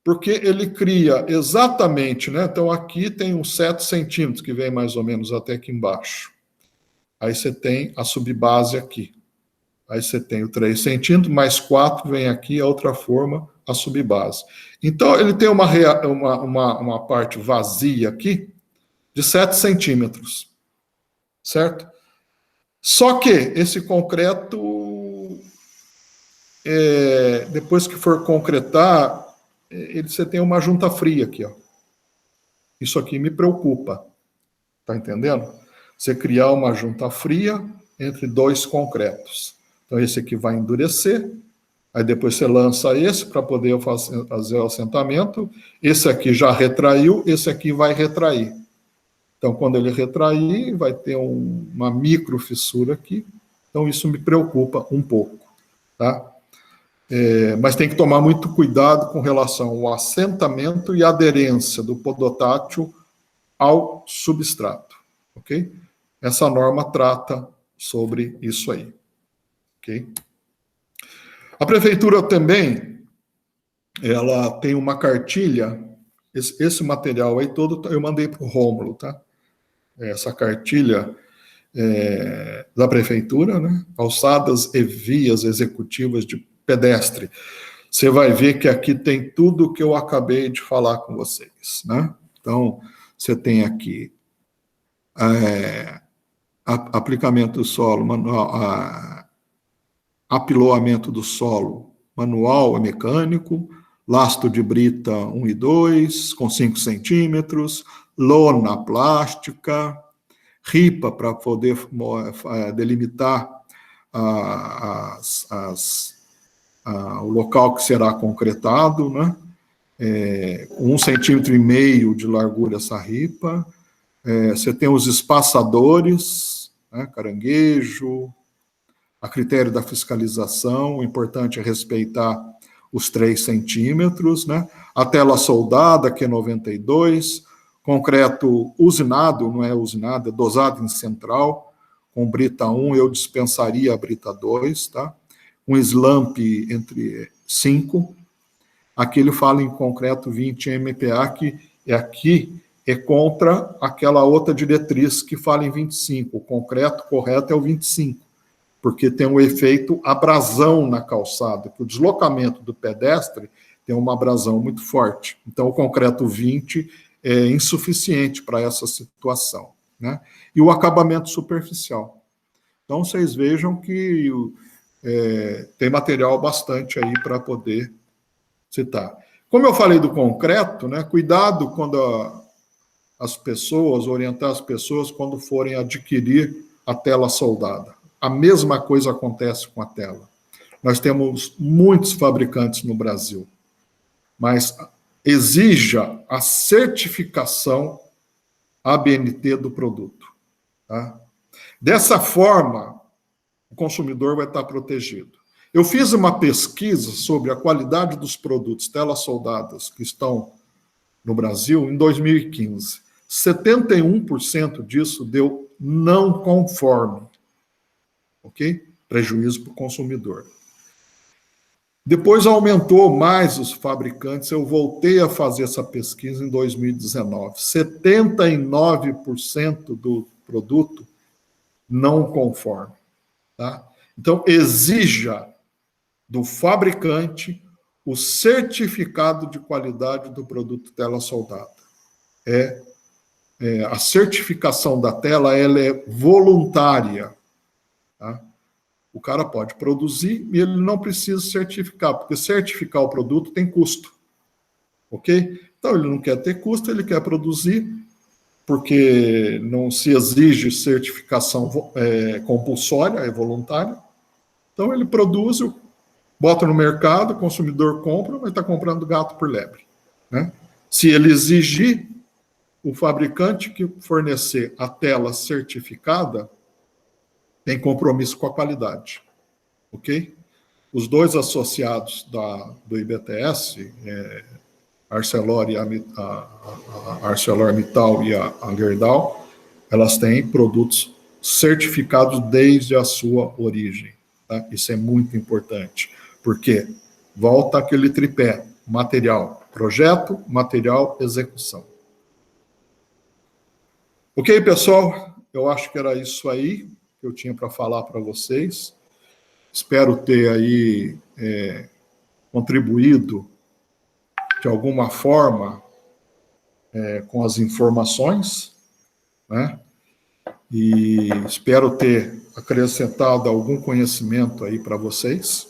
porque ele cria exatamente, né? Então aqui tem uns 7 centímetros que vem mais ou menos até aqui embaixo. Aí você tem a subbase aqui. Aí você tem o 3 centímetros, mais 4 vem aqui, a outra forma, a subbase. Então ele tem uma parte vazia aqui de 7 centímetros, certo? Só que esse concreto, depois que for concretar, você tem uma junta fria aqui, ó. Isso aqui me preocupa, tá entendendo? Você criar uma junta fria entre dois concretos. Então esse aqui vai endurecer, aí depois você lança esse para poder fazer o assentamento, esse aqui já retraiu, esse aqui vai retrair. Então, quando ele retrair, vai ter uma micro fissura aqui. Então, isso me preocupa um pouco, tá? Mas tem que tomar muito cuidado com relação ao assentamento e aderência do podotátil ao substrato, ok? Essa norma trata sobre isso aí, ok? A prefeitura também, ela tem uma cartilha, esse material aí todo eu mandei para o Rômulo, tá? Essa cartilha da prefeitura, né? Calçadas e vias executivas de pedestre. Você vai ver que aqui tem tudo o que eu acabei de falar com vocês, né? Então, você tem aqui aplicamento do solo, manual, apiloamento do solo manual e mecânico, lastro de brita 1 e 2, com 5 centímetros, lona plástica, ripa para poder delimitar o local que será concretado, né? 1,5 centímetro de largura essa ripa. Você tem os espaçadores, né? Caranguejo, a critério da fiscalização, o importante é respeitar os 3 centímetros, né? A tela soldada, que é 92, concreto usinado, não é usinado, é dosado em central, com brita 1 eu dispensaria a brita 2, tá? Um slump entre 5, aqui ele fala em concreto 20 MPa, que aqui é contra aquela outra diretriz que fala em 25, o concreto correto é o 25, porque tem um efeito abrasão na calçada, que o deslocamento do pedestre tem uma abrasão muito forte. Então, o concreto 20 é insuficiente para essa situação, né? E o acabamento superficial. Então, vocês vejam que tem material bastante aí para poder citar. Como eu falei do concreto, né? Cuidado quando as pessoas, orientar as pessoas quando forem adquirir a tela soldada. A mesma coisa acontece com a tela. Nós temos muitos fabricantes no Brasil, mas exija a certificação ABNT do produto, tá? Dessa forma, o consumidor vai estar protegido. Eu fiz uma pesquisa sobre a qualidade dos produtos telas soldadas que estão no Brasil em 2015. 71% disso deu não conforme, ok? Prejuízo para o consumidor. Depois aumentou mais os fabricantes, eu voltei a fazer essa pesquisa em 2019. 79% do produto não conforme, tá? Então, exija do fabricante o certificado de qualidade do produto tela soldada. A certificação da tela ela é voluntária, tá? O cara pode produzir e ele não precisa certificar, porque certificar o produto tem custo, ok? Então, ele não quer ter custo, ele quer produzir, porque não se exige certificação compulsória, é voluntária. Então, ele produz, bota no mercado, o consumidor compra, mas está comprando gato por lebre, né? Se ele exigir, o fabricante que fornecer a tela certificada tem compromisso com a qualidade, ok? Os dois associados do IBTS, ArcelorMittal e a Gerdau, elas têm produtos certificados desde a sua origem. Tá? Isso é muito importante, porque volta aquele tripé: material, projeto, material, execução. Ok, pessoal? Eu acho que era isso aí que eu tinha para falar para vocês. Espero ter aí contribuído de alguma forma com as informações, né? E espero ter acrescentado algum conhecimento aí para vocês.